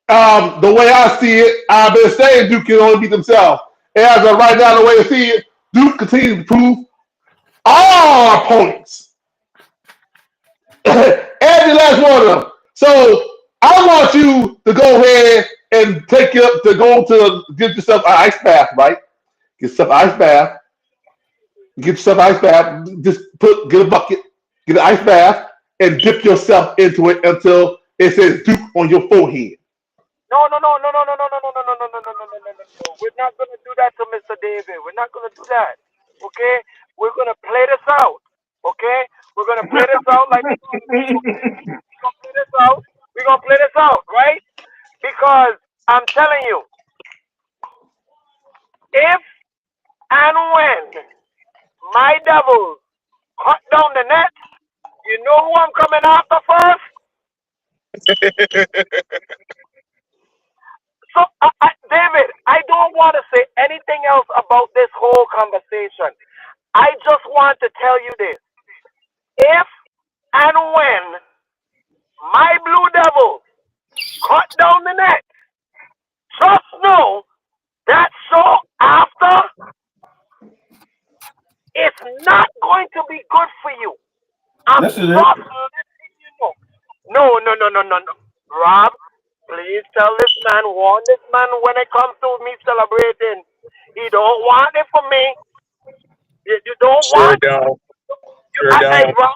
the way I see it, I've been saying Duke can only beat themselves. And as of right now, the way I see it, Duke continues to prove all our opponents. Every last one of them. So I want you to go ahead and get yourself an ice bath, right? Get yourself an ice bath. Just get a bucket, get an ice bath, and dip yourself into it until it says Duke on your forehead. No. We're not gonna do that to Mr. David. We're not gonna do that. Okay? We're gonna play this out. Okay? We're gonna play this out like we're gonna play this out, right? Because I'm telling you, if and when my Devils cut down the net, you know who I'm coming after first? So, David, I don't want to say anything else about this whole conversation. I just want to tell you this. down the net. Just know that so after, it's not going to be good for you. I'm Yes, just it is. letting you know. No. Rob, please tell this man, warn this man when it comes to me celebrating. He don't want it for me. You don't Sure want. don't. Sure Hey, don't. bro,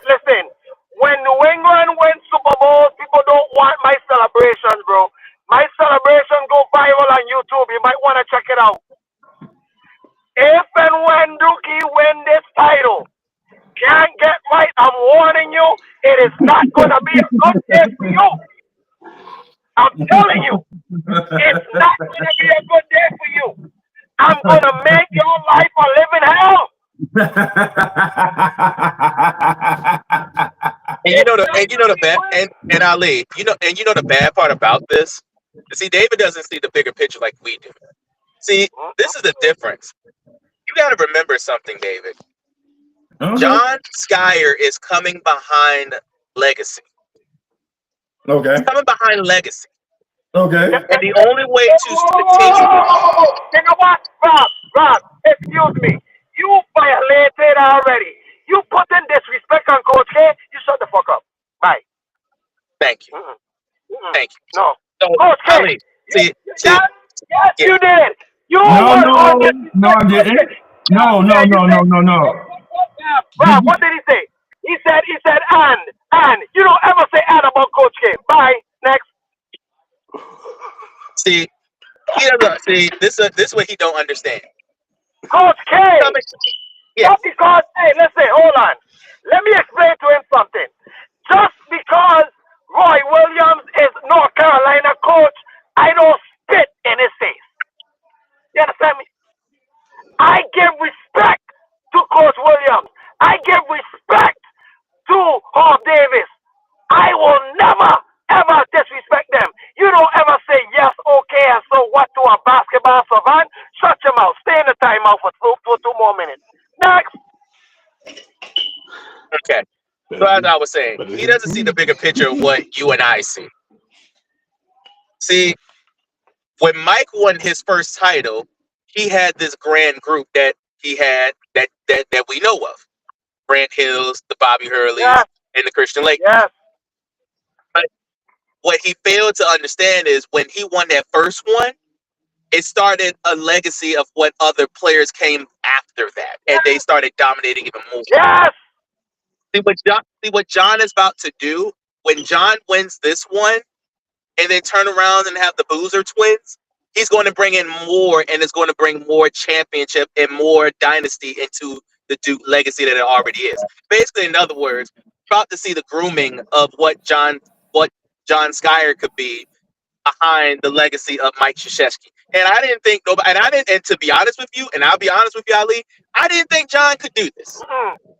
listen. When New England wins Super Bowls, people don't want my celebrations, bro. My celebration go viral on YouTube. You might want to check it out. If and when Dookie win this title, can't get right, I'm warning you, it is not going to be a good day for you. I'm telling you, it's not going to be a good day for you. I'm going to make your life a living hell. And you know the bad and Ali, you know the bad part about this. See, David doesn't see the bigger picture like we do. See, this is the difference. You got to remember something, David. John Skyer is coming behind Legacy. Okay. He's coming behind Legacy. Okay. And the only way to continue. You know what, Rob? Excuse me. You violated already. You put in disrespect on Coach K. You shut the fuck up. Bye. Thank you. Thank you. No. So, Coach K. Ali, see, yes, you did. You No, I didn't. No. Rob, what did he say? He said, and. You don't ever say and about Coach K. Bye. Next. See, he doesn't see this is what he don't understand. Coach K. Yes. Just because, hey, listen, hold on. Let me explain to him something. Just because Roy Williams is North Carolina coach, I don't spit in his face. You understand me? I give respect to Coach Williams. I give respect to Hall Davis. I will never, ever disrespect them. You don't ever say yes, okay, and so what to a basketball savant. Shut your mouth. Stay in the timeout for 2 more minutes. Next. Okay. So as I was saying, he doesn't see the bigger picture of what you and I see. See, when Mike won his first title, he had this grand group that he had that we know of. Grant Hills, the Bobby Hurleys, and the Christian Lake. Yes. But what he failed to understand is when he won that first one, it started a legacy of what other players came after that, and they started dominating even more. Yes. See what John is about to do when John wins this one, and then turn around and have the Boozer twins. He's going to bring in more, and it's going to bring more championship and more dynasty into the Duke legacy that it already is. Basically, in other words, about to see the grooming of what John Skyer could be behind the legacy of Mike Krzyzewski. And I didn't think nobody, and to be honest with you, and I'll be honest with you, Ali, I didn't think John could do this.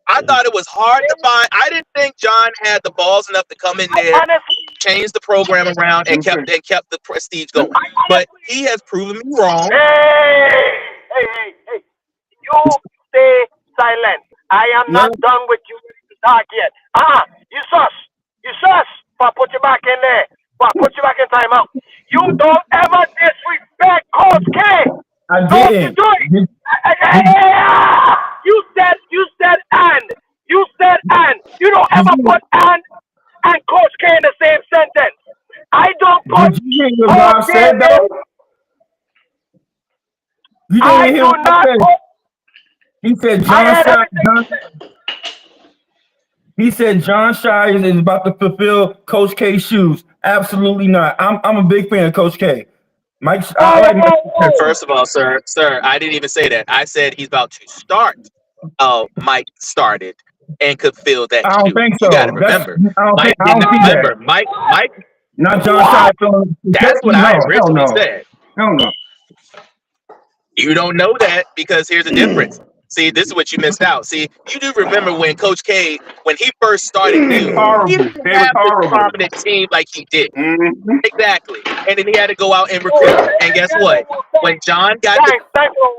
I thought it was hard to find. I didn't think John had the balls enough to come in there, change the program around, and kept the prestige going. But he has proven me wrong. Hey. You stay silent. I am not done with you in the dark yet. You sus. But put you back in there. But put you back in timeout. You don't ever disrespect Coach K. I Don't didn't. you do it. You said and. You said and. You don't ever put and Coach K in the same sentence. I don't put. Did you hear what Rob said though? You didn't hear what I said. He said He said John Shires is about to fulfill Coach K's shoes. Absolutely not. I'm a big fan of Coach K. Mike, I like Mike. First of all, sir, I didn't even say that. I said he's about to start. Mike started and could fill that. I don't think so. You got to remember, Mike didn't remember. Mike, not John Shires. That's what I originally said. Hell no. You don't know that because here's the difference. See, this is what you missed out. See, you do remember when Coach K, when he first started, he didn't have a prominent team like he did. Mm-hmm. Exactly. And then he had to go out and recruit. And guess what? When John got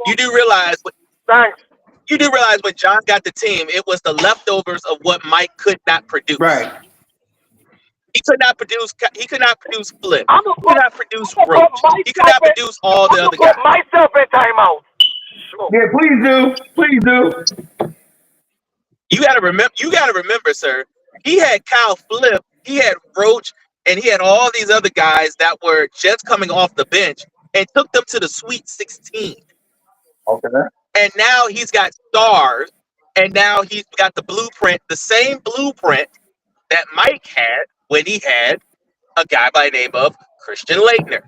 you do realize when John got the team, it was the leftovers of what Mike could not produce. Right. He could not produce. He could not produce Flip. I'm gonna He could put, not produce I'm gonna put Roach. He could myself not in. produce all I'm the gonna other put guys. myself in timeout. Sure. Yeah, please do. Please do. You got to remember. You got to remember, sir. He had Kyle Flip. He had Roach, and he had all these other guys that were just coming off the bench and took them to the Sweet 16. Okay. And now he's got stars, and now he's got the blueprint, the same blueprint that Mike had when he had a guy by the name of Christian Laettner.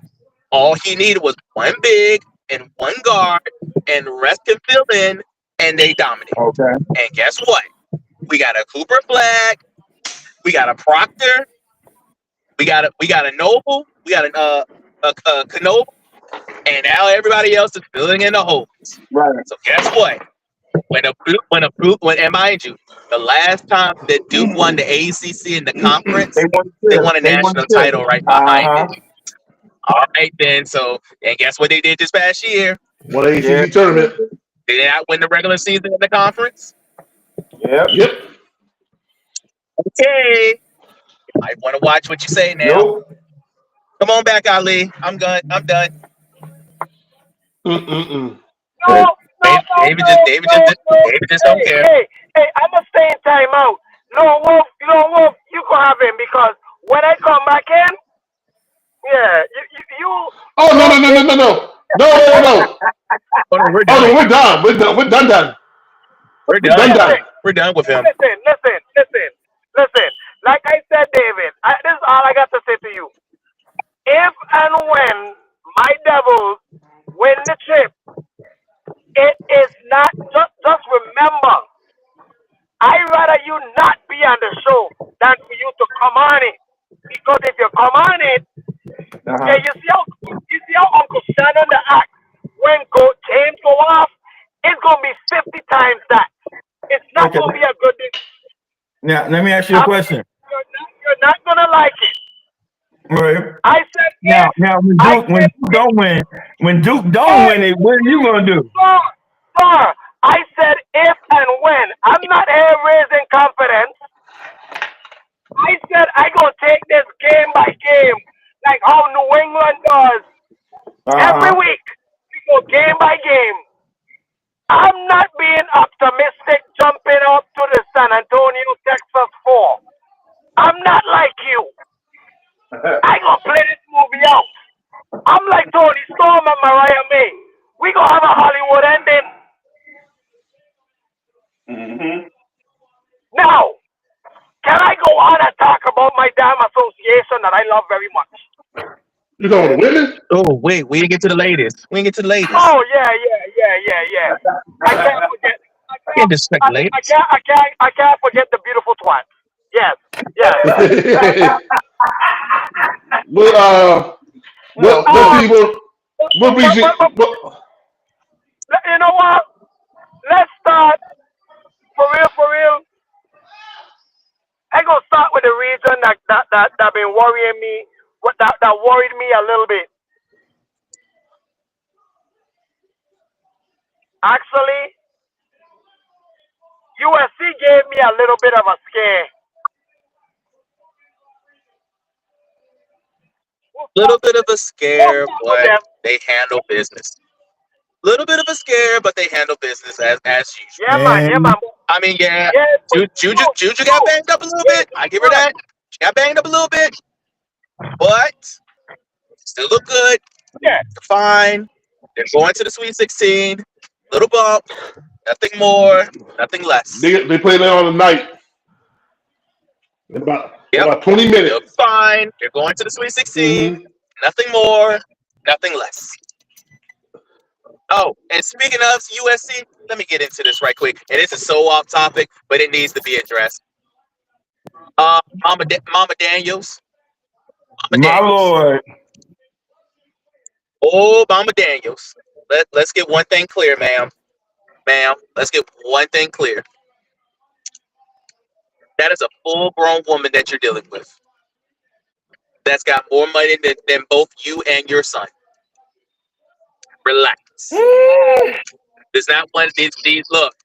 All he needed was one big and one guard, and the rest can fill in, and they dominate. Okay. And guess what? We got a Cooper Flag, we got a Proctor, we got a Noble, we got a Canoble, and now everybody else is filling in the holes. Right. So guess what? And mind you, the last time that Duke won the ACC in the conference, they won a national title right behind it. All right, then. So, and guess what they did this past year? What ACC tournament? Did they not win the regular season in the conference? Yep. Okay. You might want to watch what you say now. Nope. Come on back, Ali. I'm done. Mm-mm-mm. David just don't care. Hey, I'm gonna stay in timeout. Lone Wolf, you can have him because when I come back in, yeah, you. Oh no. No. Oh, no, we're Oh no, done. we're done. We're done. We're done. done. We're done with him. Listen. Like I said, David, this is all I got to say to you. If and when my Devils win the chip, it is not just remember. I'd rather you not be on the show than for you to come on it. Because if you come on it, yeah, you see how Uncle Shannon the act when James go off, it's gonna be 50 times that. It's not gonna be a good thing. Now let me ask you a question. You're not gonna like it. Right. I said Now when Duke don't win, it, what are you gonna do? Sir, I said if and when. I'm not here raising confidence. I said I gonna take this game by game, like how New England does. Every week, we go game by game. I'm not being optimistic jumping up to the San Antonio, Texas 4. I'm not like you. I gonna play this movie out. I'm like Tony Storm and Mariah May. We gonna have a Hollywood ending. Now, can I go on and talk about my damn association that I love very much? You going to women? Oh, wait, we didn't get to the ladies. Oh, yeah. I can't forget. I can't forget the beautiful twat. Yes. You know what? Let's start for real. I'm gonna start with the region that been worrying me. That worried me a little bit. Actually, USC gave me a little bit of a scare. Little bit of a scare, but they handle business. Little bit of a scare, but they handle business as usual. Yeah, man. I mean, yeah. Juju got banged up a little bit. I give her that. She got banged up a little bit, but still look good. Yeah, fine. They're going to the Sweet 16. Little bump. Nothing more. Nothing less. They play that on the night. About 20 minutes. They're fine. They're going to the Sweet 16. Nothing more. Nothing less. Oh, and speaking of USC, let me get into this right quick. And this is so off topic, but it needs to be addressed. Mama Daniels. My Lord. Oh, Mama Daniels. Let's get one thing clear, ma'am. Ma'am, let's get one thing clear. That is a full-grown woman that you're dealing with. That's got more money than both you and your son. Relax. There's not one of these look.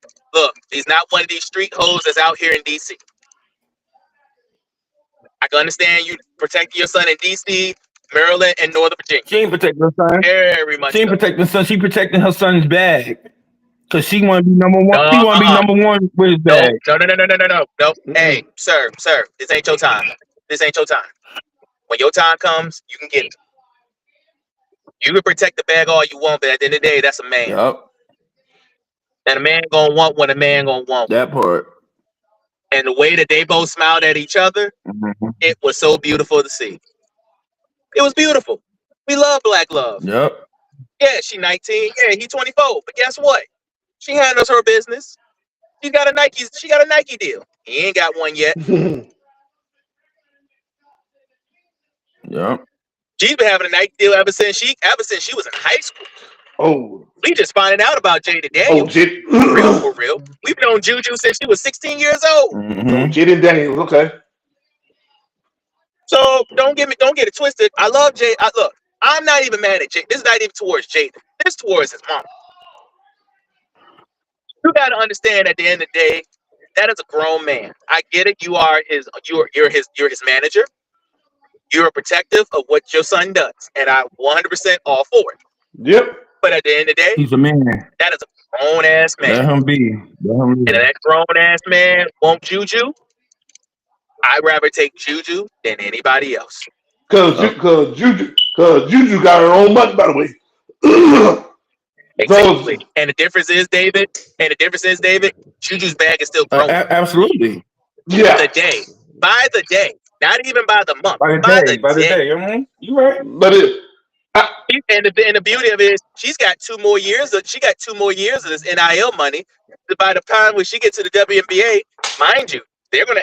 He's not one of these street hoes that's out here in DC. I can understand you protecting your son in DC, Maryland, and Northern Virginia. She ain't protecting her son. Very much She ain't so. protecting her son. She protecting her son's bag. Cause she want to be number one. She want to be number one with his bag. No. Hey, sir, this ain't your time. This ain't your time. When your time comes, you can get it. You can protect the bag all you want, but at the end of the day, that's a man. Yep. And a man gonna want what a man gonna want. That part. And the way that they both smiled at each other, it was so beautiful to see. It was beautiful. We love black love. Yep. Yeah, she 19. Yeah, he 24. But guess what? She handles her business. She got a Nike deal. He ain't got one yet. Yep. She's been having a Nike deal ever since she was in high school. Oh. We just finding out about Jaden Daniels. For real. We've known Juju since she was 16 years old. Jaden Daniels, okay. So don't get it twisted. I love Jay. Look, I'm not even mad at Jay. This is not even towards Jaden. This is towards his mom. You got to understand at the end of the day, that is a grown man. I get it. You're his manager. You're protective of what your son does, and I 100% all for it. Yep. But at the end of the day, he's a man. That is a grown ass man. Let him be. And that grown ass man won't Juju. I'd rather take Juju than anybody else. Cause Juju got her own money, by the way. Exactly. And the difference is, David. Juju's bag is still growing. Absolutely. Yeah. By the day, not even by the month. By the day. You right. But and the beauty of it is, she's got 2 more years. She got 2 more years of this NIL money. By the time when she gets to the WNBA, mind you,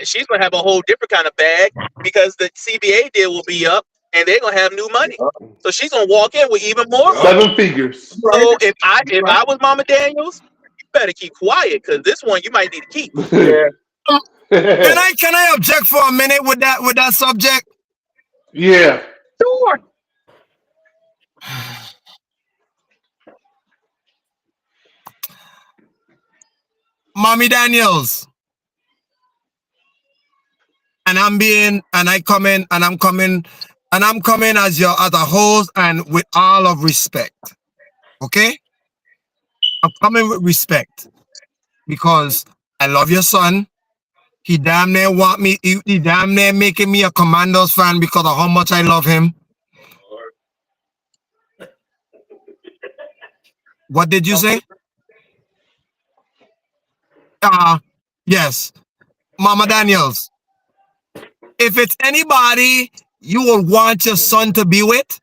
she's gonna have a whole different kind of bag because the CBA deal will be up and they're gonna have new money. So she's gonna walk in with even more money. 7 figures. So if I was Mama Daniels, you better keep quiet because this one you might need to keep. Yeah. Can I object for a minute with that subject? Yeah. Sure. Mommy Daniels. I'm coming as your other host and with all of respect. Okay? I'm coming with respect because I love your son. He damn near he damn near making me a Commandos fan because of how much I love him. What did you say? Yes. Mama Daniels. If it's anybody you would want your son to be with,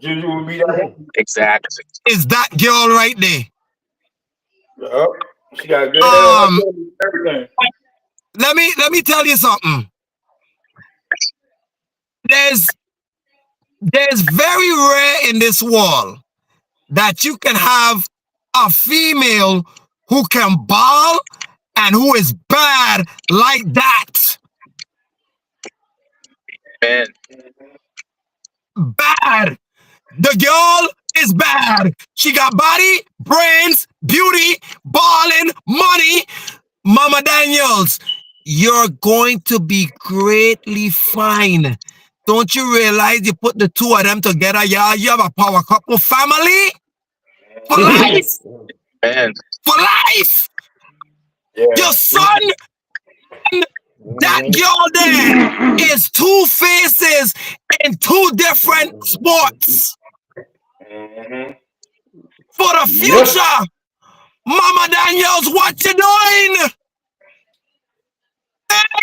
Juju will be that. Exactly. Is that girl right there? Yep. She got good everything. Let me tell you something. There's very rare in this world that you can have a female who can ball and who is bad like that. Man. Bad. The girl is bad. She got body, brains, beauty, balling, money. Mama Daniels, you're going to be greatly fine. Don't you realize you put the 2 of them together, y'all? You have a power couple family for life. Man. For life. Yeah. Your son and that girl there is 2 faces in 2 different sports. For the future, Mama Daniels, what you doing?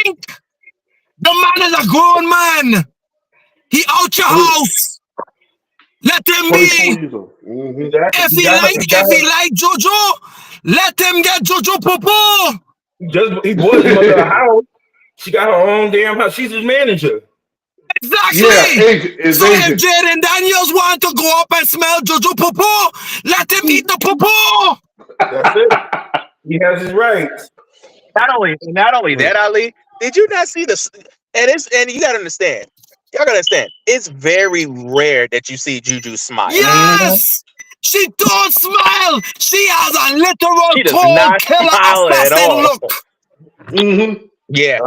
Think. The man is a grown man. He out your house. Let him be. If he like Jojo, let him get Jojo Popo. He was in her house. She got her own damn house. She's his manager. Exactly. Yeah, so if Jaden Daniels want to go up and smell Jojo Popo, let him eat the Popo. That's it. He has his rights. Not only that, Ali, did you not see this? And you gotta understand. Y'all gotta understand. It's very rare that you see Juju smile. Yes. She don't smile. She has a literal tall killer assassin look. Yeah.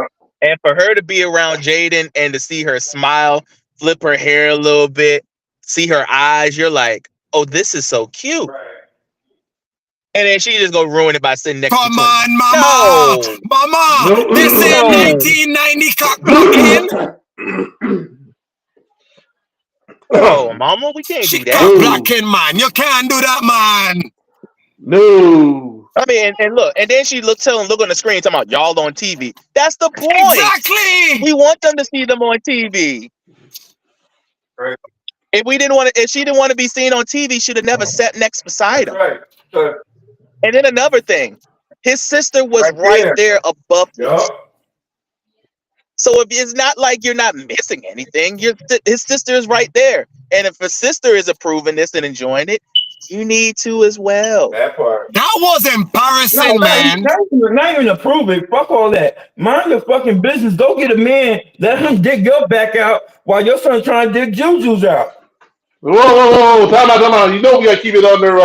And for her to be around Jaden and to see her smile, flip her hair a little bit, see her eyes, you're like, oh, this is so cute. Right. And then she just go ruin it by sitting next to Come twins. on, mama. No. Mama, No. this ain't No. 1990 cock blocking. No, mama, we can't She do cock that. blocking, man. You can't do that, man. No. I mean, and look, and then she look on the screen talking about y'all on TV. That's the point. Exactly. We want them to see them on TV. Right. If she didn't want to be seen on TV, she'd have never sat next beside him. Right. So, And then another thing, his sister was right there above him. yup. So if it's not like you're not missing anything, his sister is right there. And if his sister is approving this and enjoying it, you need to as well. That part. That was embarrassing, man. Not even approve it. Fuck all that. Mind your fucking business. Go get a man. Let him dig your back out while your son's trying to dig Juju's out. Whoa. Time out. You know we gotta keep it under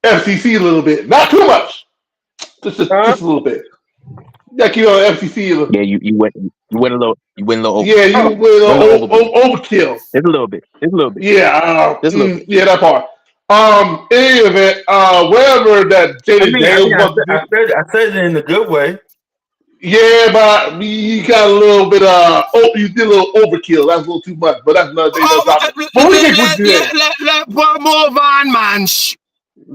FCC a little bit. Not too much. Just a little bit. You gotta keep it on FCC a little. Yeah, you went a little over. Yeah, you went overkill. It's a little bit. Yeah, Just a little bit. yeah, that part. In any event, whatever that Jaden Daniels wants to do. I said it in a good way. Yeah, but you got a little bit you did a little overkill. That's a little too much, but that's another day. But we can put you in. Let move on, man.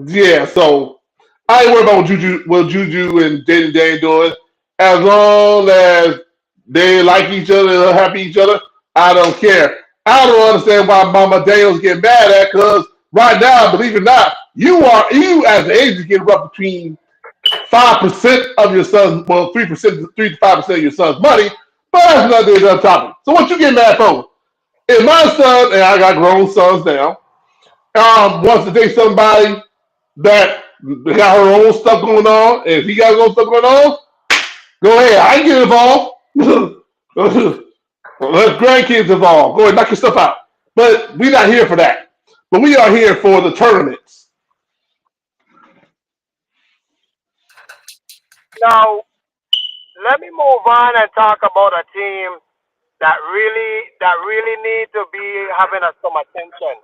Yeah, so I ain't worried about what Juju and Jaden Daniels doing. As long as they like each other and are happy each other, I don't care. I don't understand why Mama Daniels get mad at, because right now, believe it or not, you as the agent get up between 5% of your son's, 3 to 5% of your son's money, but that's another topic. So what you get mad for? If my son, and I got grown sons now, wants to date somebody that got her own stuff going on, and if he got his own stuff going on, go ahead. I ain't get involved. Let grandkids involved. Go ahead, knock your stuff out. But we're not here for that. But we are here for the tournaments. Now, let me move on and talk about a team that really need to be having some attention.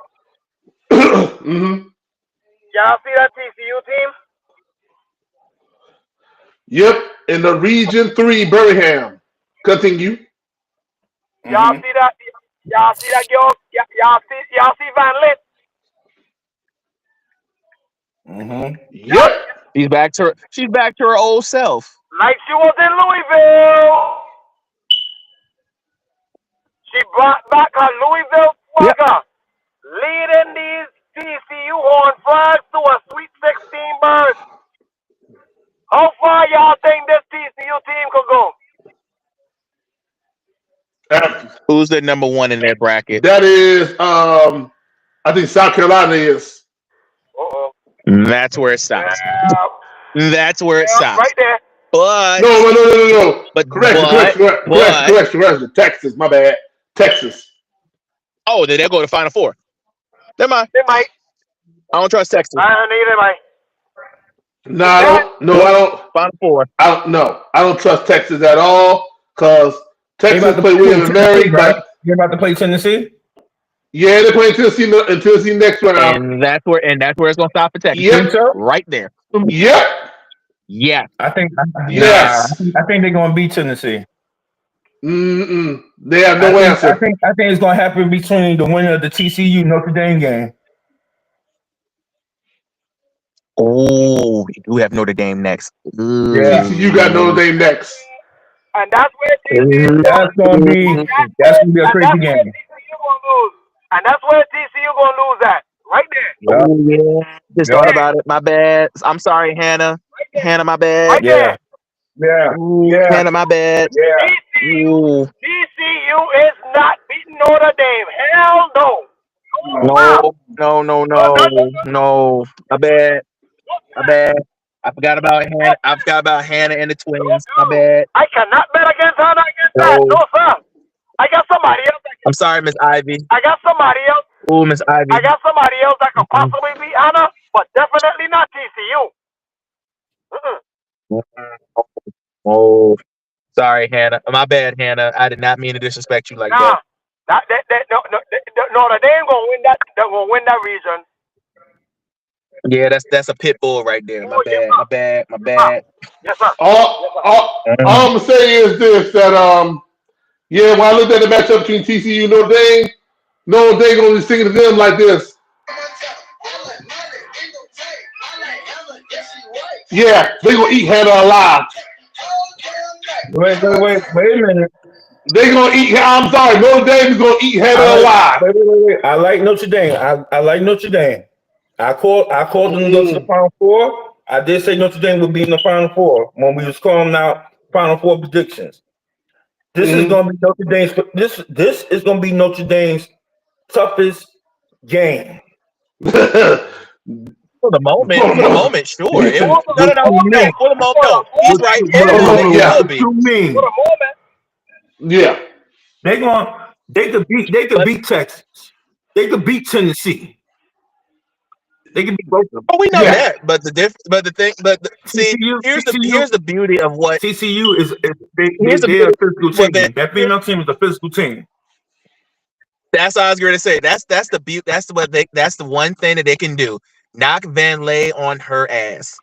Mm-hmm. Y'all see that TCU team? Yep, in the Region 3, Birmingham. Continue. Y'all see that? Y'all see that girl? Y'all see Van Lit? Yep. She's back to her old self. Like she was in Louisville. She brought back her Louisville swagger, leading these TCU Horned Frogs to a Sweet 16 berth. How far y'all think this TCU team could go? Who's the number one in their bracket? That is, I think South Carolina is. Uh-oh. That's where it stops. That's where it stops. Right there. But No. But Correct. Texas, my bad. Texas. Oh, then they'll go to Final Four. Never mind. They might. I don't trust Texas. I don't either, might. No, I don't. Final Four. I don't trust Texas at all, because Texas play William and Mary, but you're about to play Tennessee. Yeah, they're playing Tennessee next round, and that's where it's gonna stop for Texas. Yep. Right there. Yep. Yeah. I think. Yes. I think they're gonna beat Tennessee. They have no answer. I think it's gonna happen between the winner of the TCU Notre Dame game. Oh, we do have Notre Dame next. Ooh. Yeah, TCU got Notre Dame next. And that's where TCU that's gonna be a crazy game. And that's where TCU gonna lose at. Right there. Oh yeah. Just thought about it. My bad. I'm sorry, Hannah. Right Hannah, my bad. Right there. Yeah. Hannah, my bad. Yeah. TCU is not beating Notre Dame. Hell no. No. My bad. I forgot about Hannah and the twins. My bad. I cannot bet against Hannah that. No, sir. I got somebody else. I'm sorry, Miss Ivy. I got somebody else. Oh, Miss Ivy. I got somebody else that could possibly beat Hannah, but definitely not TCU. Oh, Sorry, Hannah. My bad, Hannah. I did not mean to disrespect you like Nah, that. no, they ain't gonna win that. They're gonna win that region. Yeah, that's a pit bull right there. My Oh yes, bad. sir. My bad. My Yes, sir. bad. Yes, sir. Yes, All, sir. all, Mm. all I'm gonna say is this: that yeah, when I looked at the matchup between TCU and Notre Dame gonna be singing to them like this. Yeah, they gonna eat Hannah alive. Wait a minute. They gonna eat. I'm sorry, Notre Dame is gonna eat I Hannah like alive. wait. I like Notre Dame. I like Notre Dame. I called them to go to the Mm-mm. Final Four. I did say Notre Dame would be in the Final Four when we was calling out Final Four predictions. This is Mm-mm. gonna be Notre Dame's this is gonna be Notre Dame's toughest game. For the moment, sure. It will. For No, the no, no. moment, Okay, for the moment, for the no. He's moment, right. for For the the moment, it moment, Yeah, will What be. you for mean? the moment. yeah. They could But beat Texas. They could beat Tennessee. They could beat both of them. we know Yeah. that. See, TCU, here's the beauty of what TCU is here's the they are beauty a physical of what team. That female team is a physical team. that's all I was going to say. That's the beauty. That's the one thing that they can do. Knock Van Lay on her ass.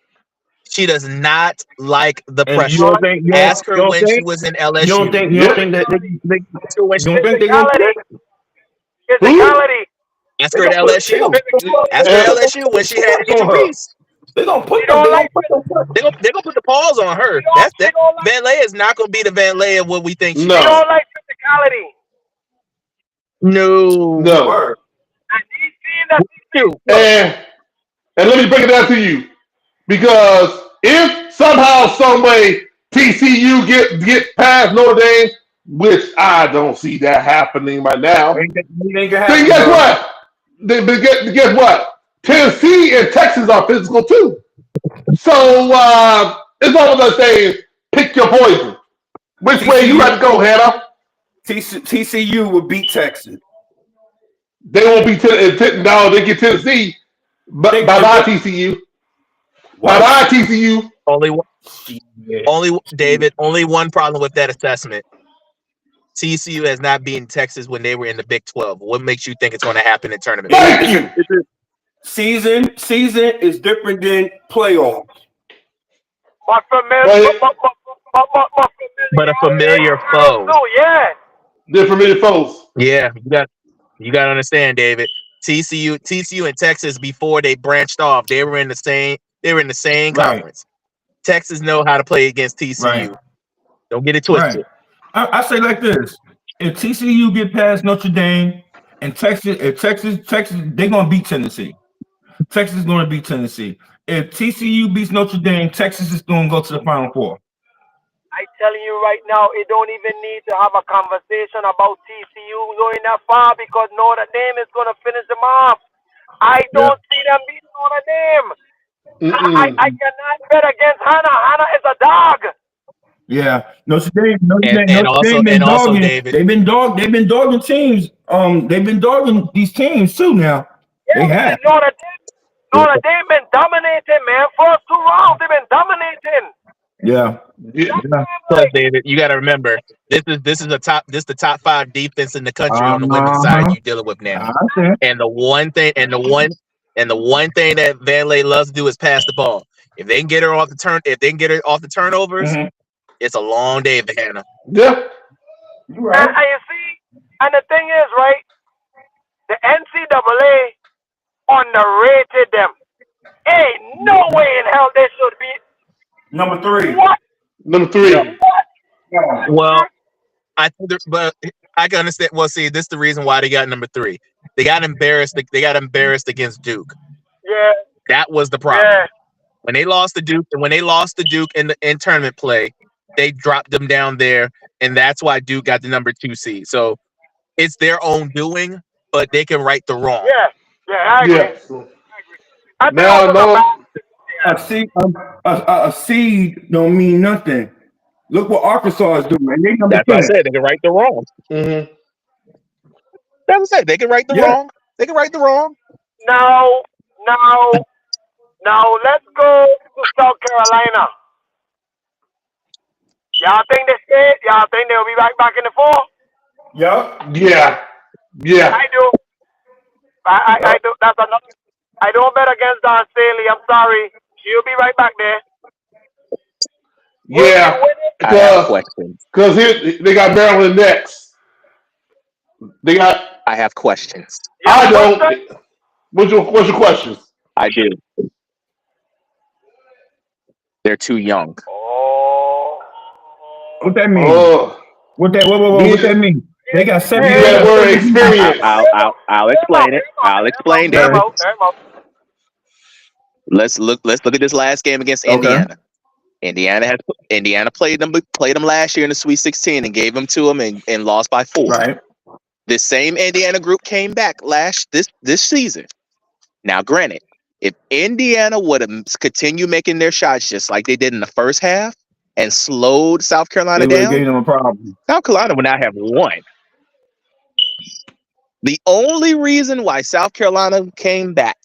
She does not like the And you pressure. don't think Ask her when she was in LSU. you don't Yep. think that Ask her when you she, don't think they're gonna do Physicality, that? Who? physicality, ask her at They're gonna LSU. Ask her at And, LSU when she had put Angel on her. Reese. They're gonna She put them. don't They're gonna like put them. They're gonna put the pause on her. she don't like Van Lay is not gonna be the Van Lay of what we think she she no, is. don't like physicality. No. no. Word. And these teams that she Dude, faced, look. And let me break it down to you. Because if somehow, some way, TCU get past Notre Dame, which I don't see that happening right now, Ain't gonna then happen, guess bro. what? Then guess what? Tennessee and Texas are physical too. So it's almost like saying, pick your poison. Which way you TCU like to go, Hannah? TCU would beat Texas. They won't be no, they get Tennessee. But They bye if bye they TCU. Bye what? bye TCU. Only one, Shit. David. Only one problem with that assessment. TCU has not beaten Texas when they were in the Big 12. What makes you think it's going to happen in tournament play? Thank you. It's a season is different than playoffs. but familiar, But but But a familiarity familiar matters foe. too. Yeah. they're familiar foes. Yeah, you got to understand, David. TCU and Texas before they branched off, they were in the same Right, conference. Texas know how to play against right, TCU. Don't get it right. twisted. I say like this: if TCU get past Notre Dame and Texas, they're gonna beat Tennessee. Texas is gonna beat Tennessee. If TCU beats Notre Dame, Texas is gonna go to the Final Four. I telling you right now, it don't even need to have a conversation about TCU going that far because Notre Dame is gonna finish them off. I Yeah, don't see them beating Notre Dame. I Mm-mm. cannot bet against Hannah. Hannah is a dog. yeah. Notre Dame And been also, dogging. David. They've been dogging teams. They've been dogging these teams too. Now they Yeah, have. Notre Dame been dominating, man. First 2 rounds, they've been dominating. Yeah, Yeah. That's yeah. why I'm Plus, like, David, you got to remember the top 5 defense in the country on the women's side Uh-huh. you dealing with now. I see. And the one thing that Van Lay loves to do is pass the ball. If they can get her off the turnovers, Mhm. it's a long day for Hannah. Yeah. You're right. and you see, and the thing is, right, the NCAA underrated them. Ain't no way in hell they should be. Number 3. What? Number No, three. well, but I can understand. Well, see, this is the reason why they got number 3. They got embarrassed. They got embarrassed against Duke. Yeah, That was the problem. yeah. When they lost to Duke, in tournament play, they dropped them down there, and that's why Duke got the number 2 seed. So it's their own doing, but they can right the wrong. Yeah, yeah, I agree. Yeah. I think Now also the no. A seed, a seed don't mean nothing. Look what Arkansas is doing. And they number That's what I 10. said. They can right the wrong. Mm-hmm. That's what I said. They can right the Yeah. wrong. They can right the wrong. now, now, now let's go to South Carolina. Y'all think they stay? Y'all think they'll be back in the fall? Yep. Yeah. I do. I do. That's another. I don't bet against Don Staley. I'm sorry. She'll be right back there. Will she Yeah. win it? I have questions. Because here they got Maryland next. They got. I have questions. You have I a don't. question? What's your questions? I do. They're too young. Oh. What that mean? Oh, What that mean? They got 7 use years. that word Hey, experience. I'll explain it. I'll explain Hear it. him out. Hear him out. Let's look at this last game against Okay. Indiana. Indiana played them last year in the Sweet 16 and gave them to them and lost by 4. Right. This same Indiana group came back this season. Now, granted, if Indiana would have continued making their shots just like they did in the first half and slowed South Carolina They would have down, gave them a problem. South Carolina would not have won. The only reason why South Carolina came back,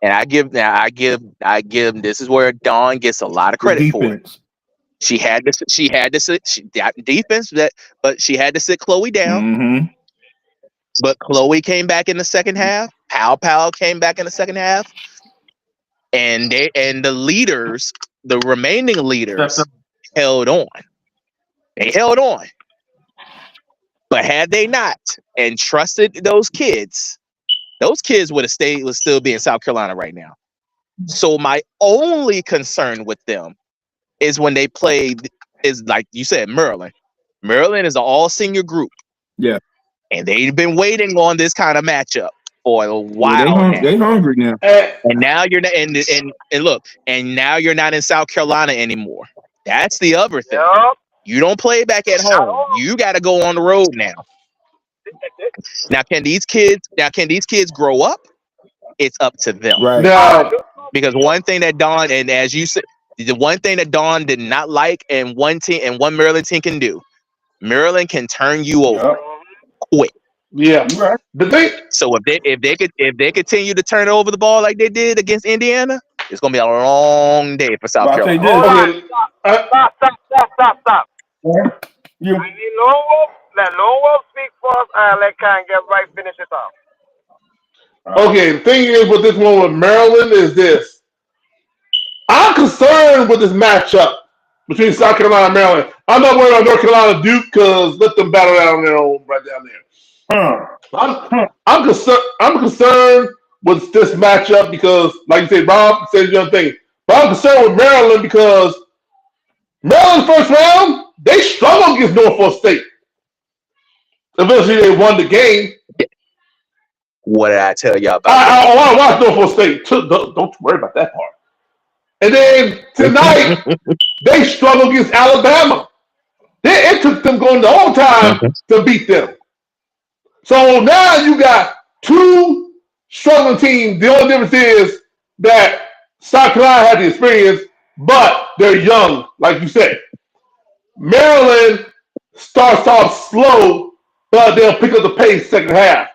and I give this is where Dawn gets a lot of The credit for it. defense. She had to defense but she had to sit Chloe down. Mm-hmm. But Chloe came back in the second half. Powell came back in the second half, and the leaders, the remaining leaders, held on. They held on. But had they not and trusted those kids would still be in South Carolina right now. So my only concern with them is when they played, is like you said, Maryland. Maryland is an all-senior group. Yeah. And they've been waiting on this kind of matchup for a while now. They hungry now. And now you're not, and look, and now you're not in South Carolina anymore. That's the other thing. Yup. You don't play back at home. You got to go on the road now. Now, can these kids grow up? It's up to them. Right. Now, Because one thing that Dawn, and as you said, the one thing that Dawn did not like, and one Maryland team can do, Maryland can turn you over quick. yeah. Right. The thing. So if they continue to turn over the ball like they did against Indiana, it's gonna be a long day for South Carolina. Hold on. Okay. Stop. You. Let Lone Wolf speak first, and let Khan get right finish it off. Okay, the thing is with this one with Maryland is this. I'm concerned with this matchup between South Carolina and Maryland. I'm not worried about North Carolina Duke because let them battle down there right down there. I'm concerned with this matchup because, like you said, Bob said the other thing. But I'm concerned with Maryland because Maryland first round, they struggled against Norfolk State. Eventually they won the game. What did I tell y'all about? I watched Norfolk State. Don't worry about that part. And then tonight, they struggled against Alabama. It took them going to overtime to beat them. So now you got two struggling teams. The only difference is that South Carolina had the experience, but they're young, like you said. Maryland starts off slow, but they'll pick up the pace second half.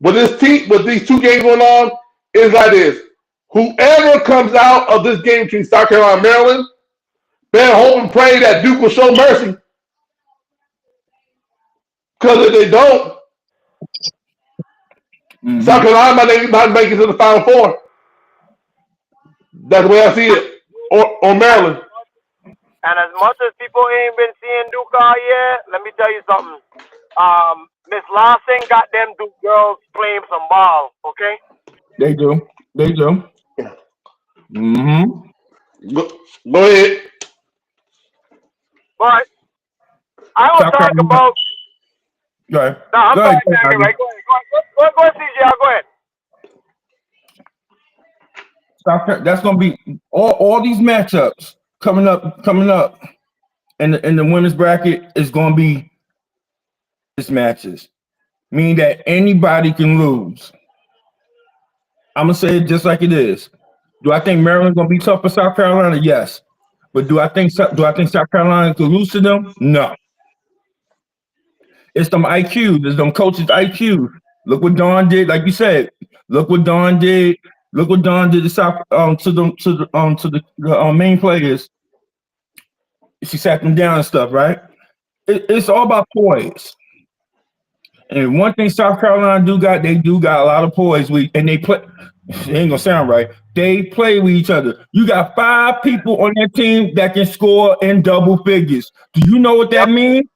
With these two games going on, it's like this. Whoever comes out of this game between South Carolina and Maryland, better hope and pray that Duke will show mercy. Because if they don't, South Carolina might not make it to the Final Four. That's the way I see it. Or Maryland. And as much as people ain't been seeing Duke all year, let me tell you something. Miss Larson got them Duke girls playing some ball, okay? They do. Mm-hmm. Go ahead. But I will South talk Carolina. about. Go ahead. No, I'm Go sorry, ahead, Sammy, right? Go ahead, CJ. Go ahead. That's gonna be all these matchups coming up, and the women's bracket is gonna be mismatches, meaning that anybody can lose. I'm gonna say it just like it is. Do I think Maryland's gonna be tough for South Carolina? Yes, but do I think South Carolina could lose to them? No. It's them IQs. It's them coaches' IQs. Look what Dawn did. Like you said, look what Dawn did. Look what Dawn did to the main players. She sat them down and stuff, right? It's all about poise. And one thing South Carolina they do got a lot of poise. And they play. It ain't gonna sound right. They play with each other. You got 5 people on that team that can score in double figures. Do you know what that means?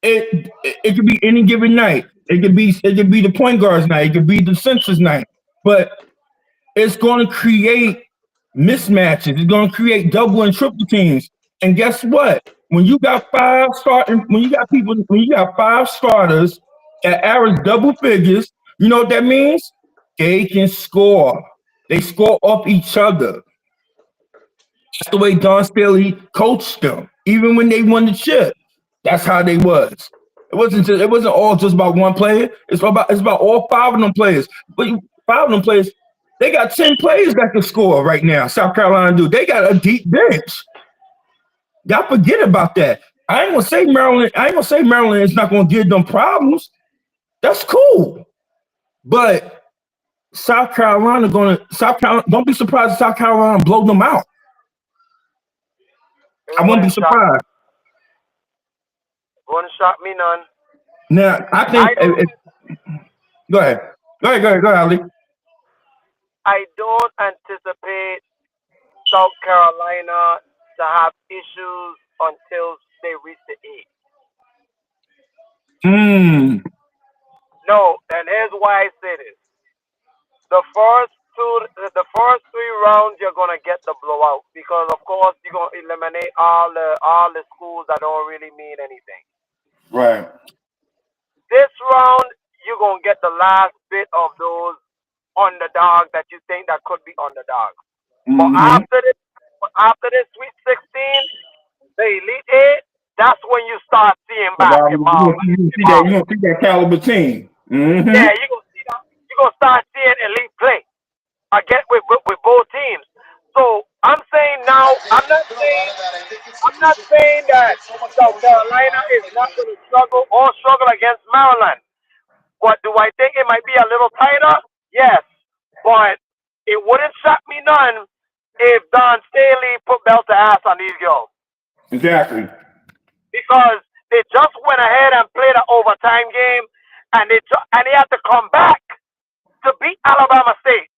It could be any given night. It could be the point guard's night. It could be the center's night. But it's going to create mismatches. It's going to create double and triple teams. And guess what? When you got 5 starters that average double figures, you know what that means? They can score. They score off each other. That's the way Don Staley coached them. Even when they won the chip, that's how they was. It wasn't all just about one player. It's about all 5 of them players. But 5 of them players, they got 10 players that can score right now. South Carolina do. They got a deep bench. Y'all forget about that. I ain't gonna say Maryland is not gonna give them problems. That's cool. But South Carolina, don't be surprised if South Carolina blow them out. I wouldn't be surprised. Wouldn't shock me none. Now, I think go ahead, Ali. I don't anticipate South Carolina to have issues until they reach the 8. No, and here's why I say this. The first 3 rounds you're gonna get the blowout because of course you're gonna eliminate all the schools that don't really mean anything. Right. This round you're gonna get the last bit of those underdogs that you think that could be underdogs. But after this Sweet 16, the Elite 8, that's when you start seeing basketball. You gonna see that caliber team. Yeah, you're gonna see that. You're gonna start seeing elite play again with both teams. So I'm saying now, I'm not saying that South Carolina is not gonna struggle against Maryland. But do I think it might be a little tighter? Yes. But it wouldn't shock me none if Don Staley put belt to ass on these girls. Exactly. Because they just went ahead and played an overtime game, and they had to come back to beat Alabama State.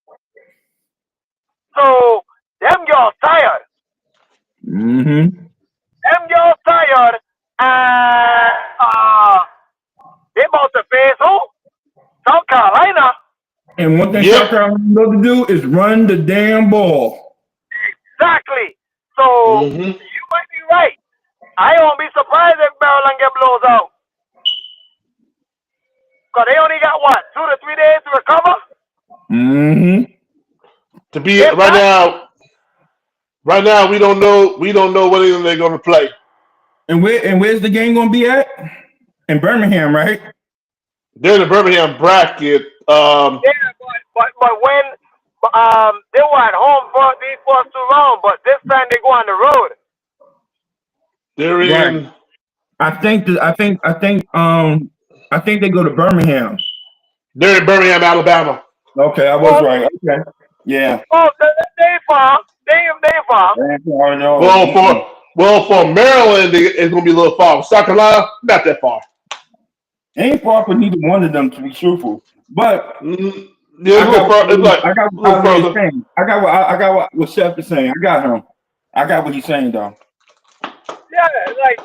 So them girls tired. Them girls tired, and they about to face who? South Carolina. And one thing South Carolina know to do is run the damn ball. Exactly. So you might be right. I won't be surprised if Maryland get blows out. Because they only got what, 2 to 3 days to recover? To be right now we don't know what they're gonna play. And where's the game gonna be at? In Birmingham, right? They're in the Birmingham bracket. Yeah, but when they were at home for these first 2 rounds, but this time they go on the road. They're in. I think they go to Birmingham. They're in Birmingham, Alabama. Okay, I was right. Okay, yeah. Oh, they far. They far. Well, for Maryland, it's gonna be a little far. South Carolina, not that far. Ain't far for neither one of them, to be truthful. But I got what Chef is saying. I got what he's saying though. Yeah, like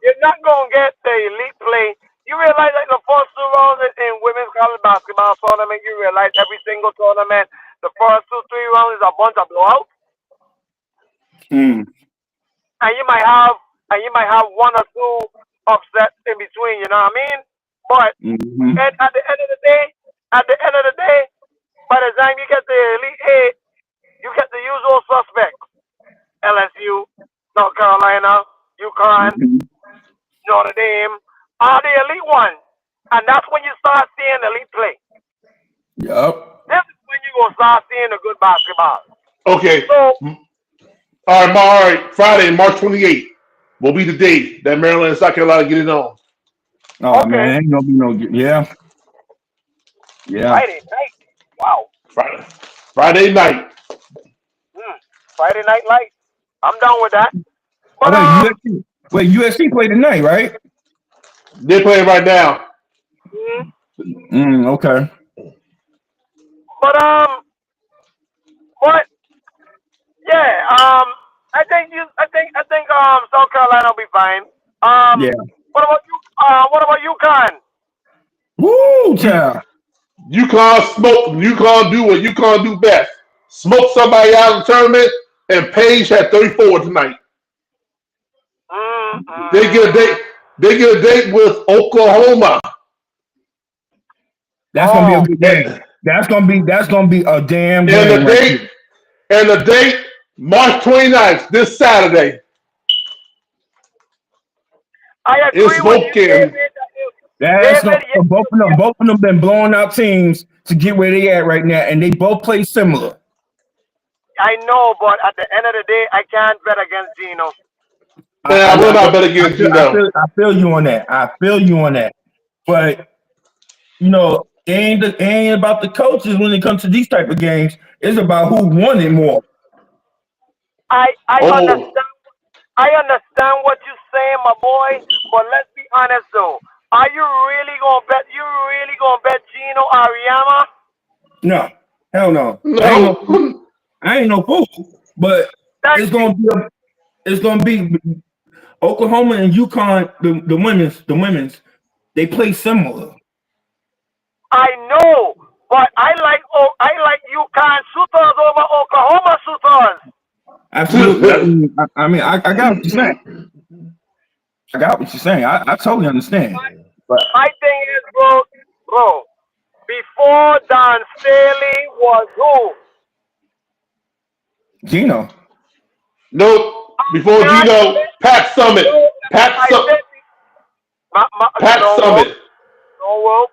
you're not gonna get the elite play. You realize like the first 2 rounds in women's college basketball tournament, you realize every single tournament, the first 2-3 rounds is a bunch of blowouts. And you might have 1 or 2 upsets in between, you know what I mean? But at the end of the day, by the time you get the Elite 8, you get the usual suspects. LSU, North Carolina, UConn, Notre Dame, are the elite ones. And that's when you start seeing elite play. Yep. This is when you're going to start seeing the good basketball. Okay. So, all right. Friday, March 28th will be the day that Maryland and South Carolina get it on. Oh, okay. Man, ain't gonna be no good. Yeah. Friday night. Wow. Friday night. Friday night light. I'm down with that. But Wait, USC play tonight, right? They're playing right now. Mm. Okay. But what? Yeah. I think South Carolina will be fine. Yeah. What about you? What about UConn? Woo, You child. you can't smoke. You can't do what you can't do best. Smoke somebody out of the tournament. And Page had 34 tonight. They get a Mm-mm. date. They get a date with Oklahoma. That's gonna be a Oh, good And, game. That's gonna be a damn and the game right date there. and the date March 29th, this Saturday I in agree with you, Spokane. David. That's gonna David, yes, both of them been blowing out teams to get where they at right now, and they both play similar. I know, but at the end of the day, I can't bet against Gino. I And I, I will I, not bet I against feel I Gino. feel I feel you on that. I feel you on that. But it ain't about the coaches when it comes to these type of games. It's about who won it more. I Oh, understand. I understand what you're saying, my boy. But let's be honest, though. Are you really gonna bet? You really gonna bet Gino Ariama? No, hell no. no. I ain't no fool. But Thank it's you. gonna be Oklahoma and UConn. The women's they play similar. I know, but I like UConn shooters over Oklahoma shooters. Absolutely. I got what you're saying. I got what you're saying. I totally understand. But My thing is, bro. Before Don Staley was who? Gino, Nope. Before Not Gino, Pat Summit. no. Pat I Summit. said Pat no wolf, Summit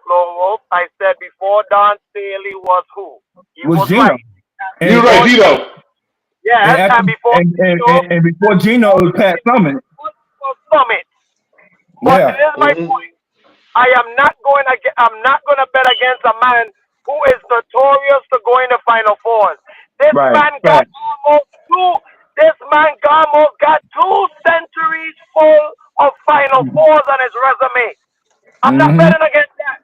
no wolf. I said before Don Staley was who? He was was Gino, right. You're and right, Before Gino. and yes, after and before Gino, and before Gino was Pat Summit. was Summit. But Yeah. here's my Hmm. point. I'm not going to bet against a man who is notorious to go in the Final Fours. This Right. man got Fact. almost two. This man almost got 2 centuries full of Final Fours on his resume. I'm not Mm-hmm. betting against that.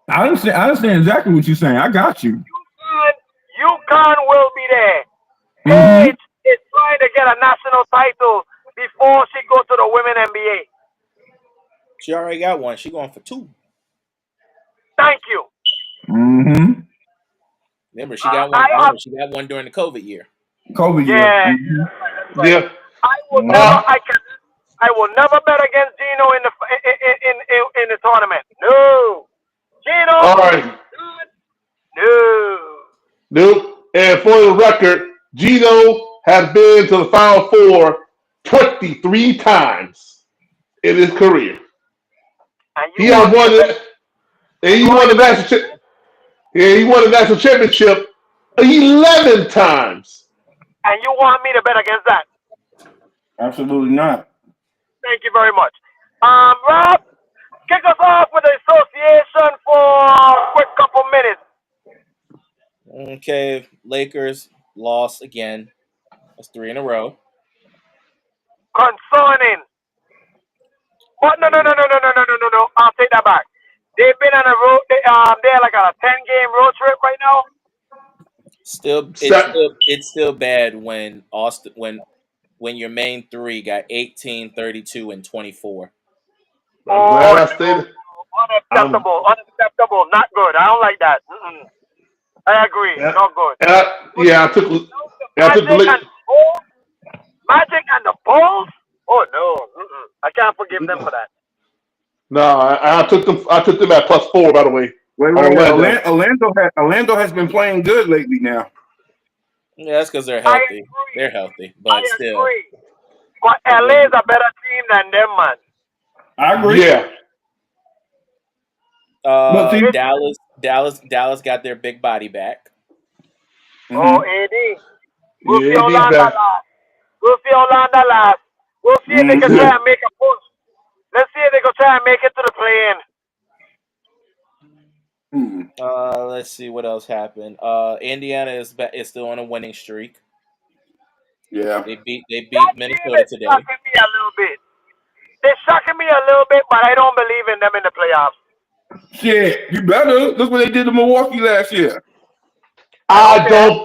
I understand exactly what you're saying. I got you. UConn, UConn will be there. Mm-hmm. Paige is trying to get a national title before she goes to the Women NBA. She already got one. She going for two. Thank you. Mm-hmm. Remember, she got one. I Remember, she got one during the COVID year. COVID year. Yeah, Mm-hmm. that's right. Yeah. I will never. Mm-hmm. I will never bet against Gino in the tournament. No, Gino. All right. No. Nope. And for the record, Gino has been to the Final Four 23 times in his career. And you He has want me won to bet? it, and And you he want me won to the bet? national. Yeah, he won the national championship 11 times. And you want me to bet against that? Absolutely not. Thank you very much. Rob, kick us off with the association for a quick couple minutes. Okay, Lakers lost again. That's 3 in a row. Concerning. But no. I'll take that back. They've been on a road. They're like on a 10-game road trip right now. Still, Set. it's still bad when Austin when your main three got 18, 32, and 24. I'm Oh glad I no, stayed. I'm unacceptable, not good. I don't like that. I agree, yeah, not good. But yeah. now the I took the Magic late. and the Bulls, Magic and the Bulls. Oh no, I can't forgive them for that. No, I took them. I took them at +4. By the way, Wait. Orlando. Orlando has been playing good lately now. Yeah, that's because they're I healthy. agree, They're healthy, I but still, agree. But LA is a better team than them, man. I agree. Yeah. But see, This, Dallas got their big body back. oh, mm-hmm. AD, we'll see Yeah, he's Orlando back. last. We'll see Orlando last. We'll see if they can try Mm-hmm. and make a push. Let's see if they can try and make it to the play-in. Mm-hmm. Let's see what else happened. Indiana is still on a winning streak. Yeah. They beat That team Minnesota is today. shocking me a little bit. They're shocking me a little bit, but I don't believe in them in the playoffs. Shit, you better. Look what they did to Milwaukee last year. I don't I care. don't.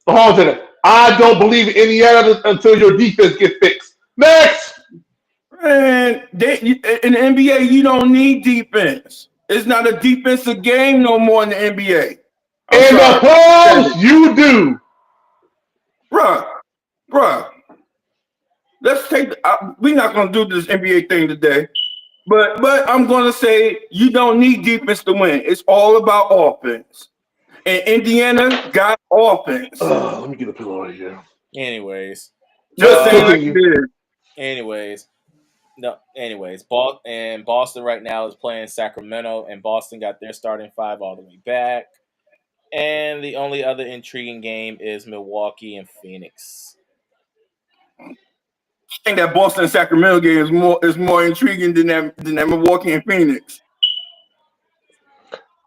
Hold on a second. I don't believe in Indiana until your defense gets fixed. Next. Man, in the NBA, you don't need defense. It's not a defensive game no more in the NBA. I'm In the sorry. Said playoffs, it. you do. Bruh, bruh. Let's take. We're not gonna do this NBA thing today, but I'm gonna say you don't need defense to win. It's all about offense. And Indiana got offense. Let me get a pillow right here. Anyways, Just saying like Continue. it is. anyways, no. Anyways, Boston right now is playing Sacramento, and Boston got their starting five all the way back. And the only other intriguing game is Milwaukee and Phoenix. I think that Boston and Sacramento game is more intriguing than that Milwaukee and Phoenix.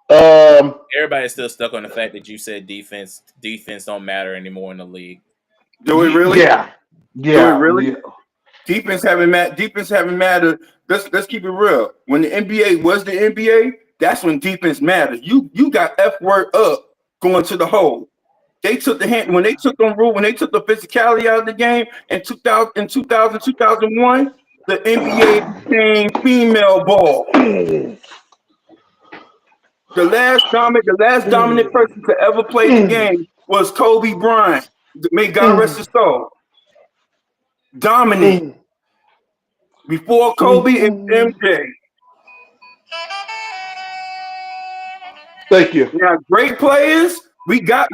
Um. Everybody's still stuck on the fact that you said defense don't matter anymore in the league. Do it really? Yeah. Do it Yeah. really? Yeah. Defense haven't mattered. Let's keep it real. When the NBA was the NBA, that's when defense mattered. You got F word up going to the hole. They took when they took the physicality out of the game in 2001, the NBA became female ball. The last dominant person to ever play the game was Kobe Bryant. May God rest his soul. Dominant. Before Kobe and MJ. Thank you. Now, great players,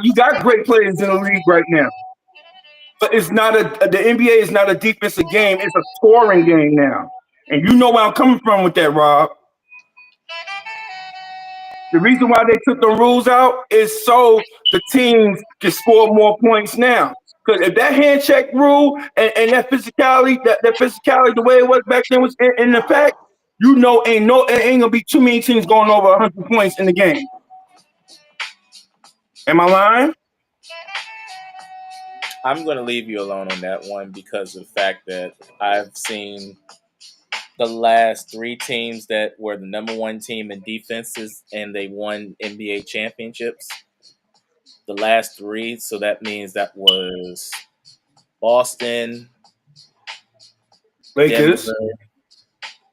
you got great players in the league right now. But it's not the NBA is not a defensive game, it's a scoring game now. And you know where I'm coming from with that, Rob. The reason why they took the rules out is so the teams can score more points now. Because if that hand check rule and that physicality, that physicality, the way it was back then was in effect, it ain't gonna be too many teams going over 100 points in the game. Am I lying? I'm going to leave you alone on that one because of the fact that I've seen the last three teams that were the number one team in defenses and they won NBA championships. The last three, so that means that was Boston, Lakers. Denver.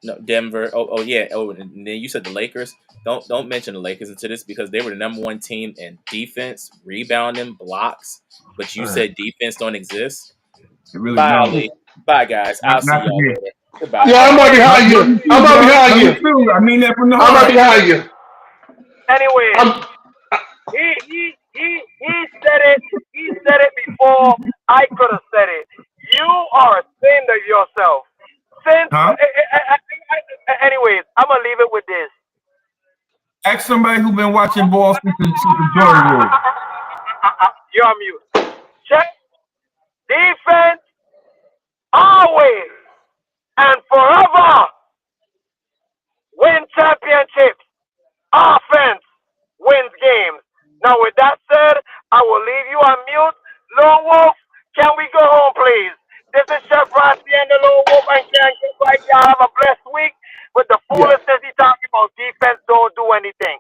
No, Denver. Oh yeah. Oh, and then you said the Lakers. Don't mention the Lakers into this because they were the number one team in defense, rebounding, blocks. But you said defense don't exist. It really Bye, don't. Ali. Bye, guys. I'll see Not y'all today. later. Goodbye. Yeah, I'm right behind Love you. you I'm too, right bro. behind Love you. you too. I mean that from the I'm right heart. behind you. Anyways, I'm. he said it. He said it before I could have said it. You are ashamed of yourself. Since, Huh? anyways, I'm gonna leave it with this. Ask somebody who's been watching ball since the Jordan rule. You're on mute. Check defense always and forever win championships. Offense wins games. Now, with that said, I will leave you on mute. Lone Wolf, can we go home, please? This is Chefrazzi and the Lone Wolf, and can goodbye. Y'all have a blessed week. With the Yeah. foolishness he talking about defense don't do anything.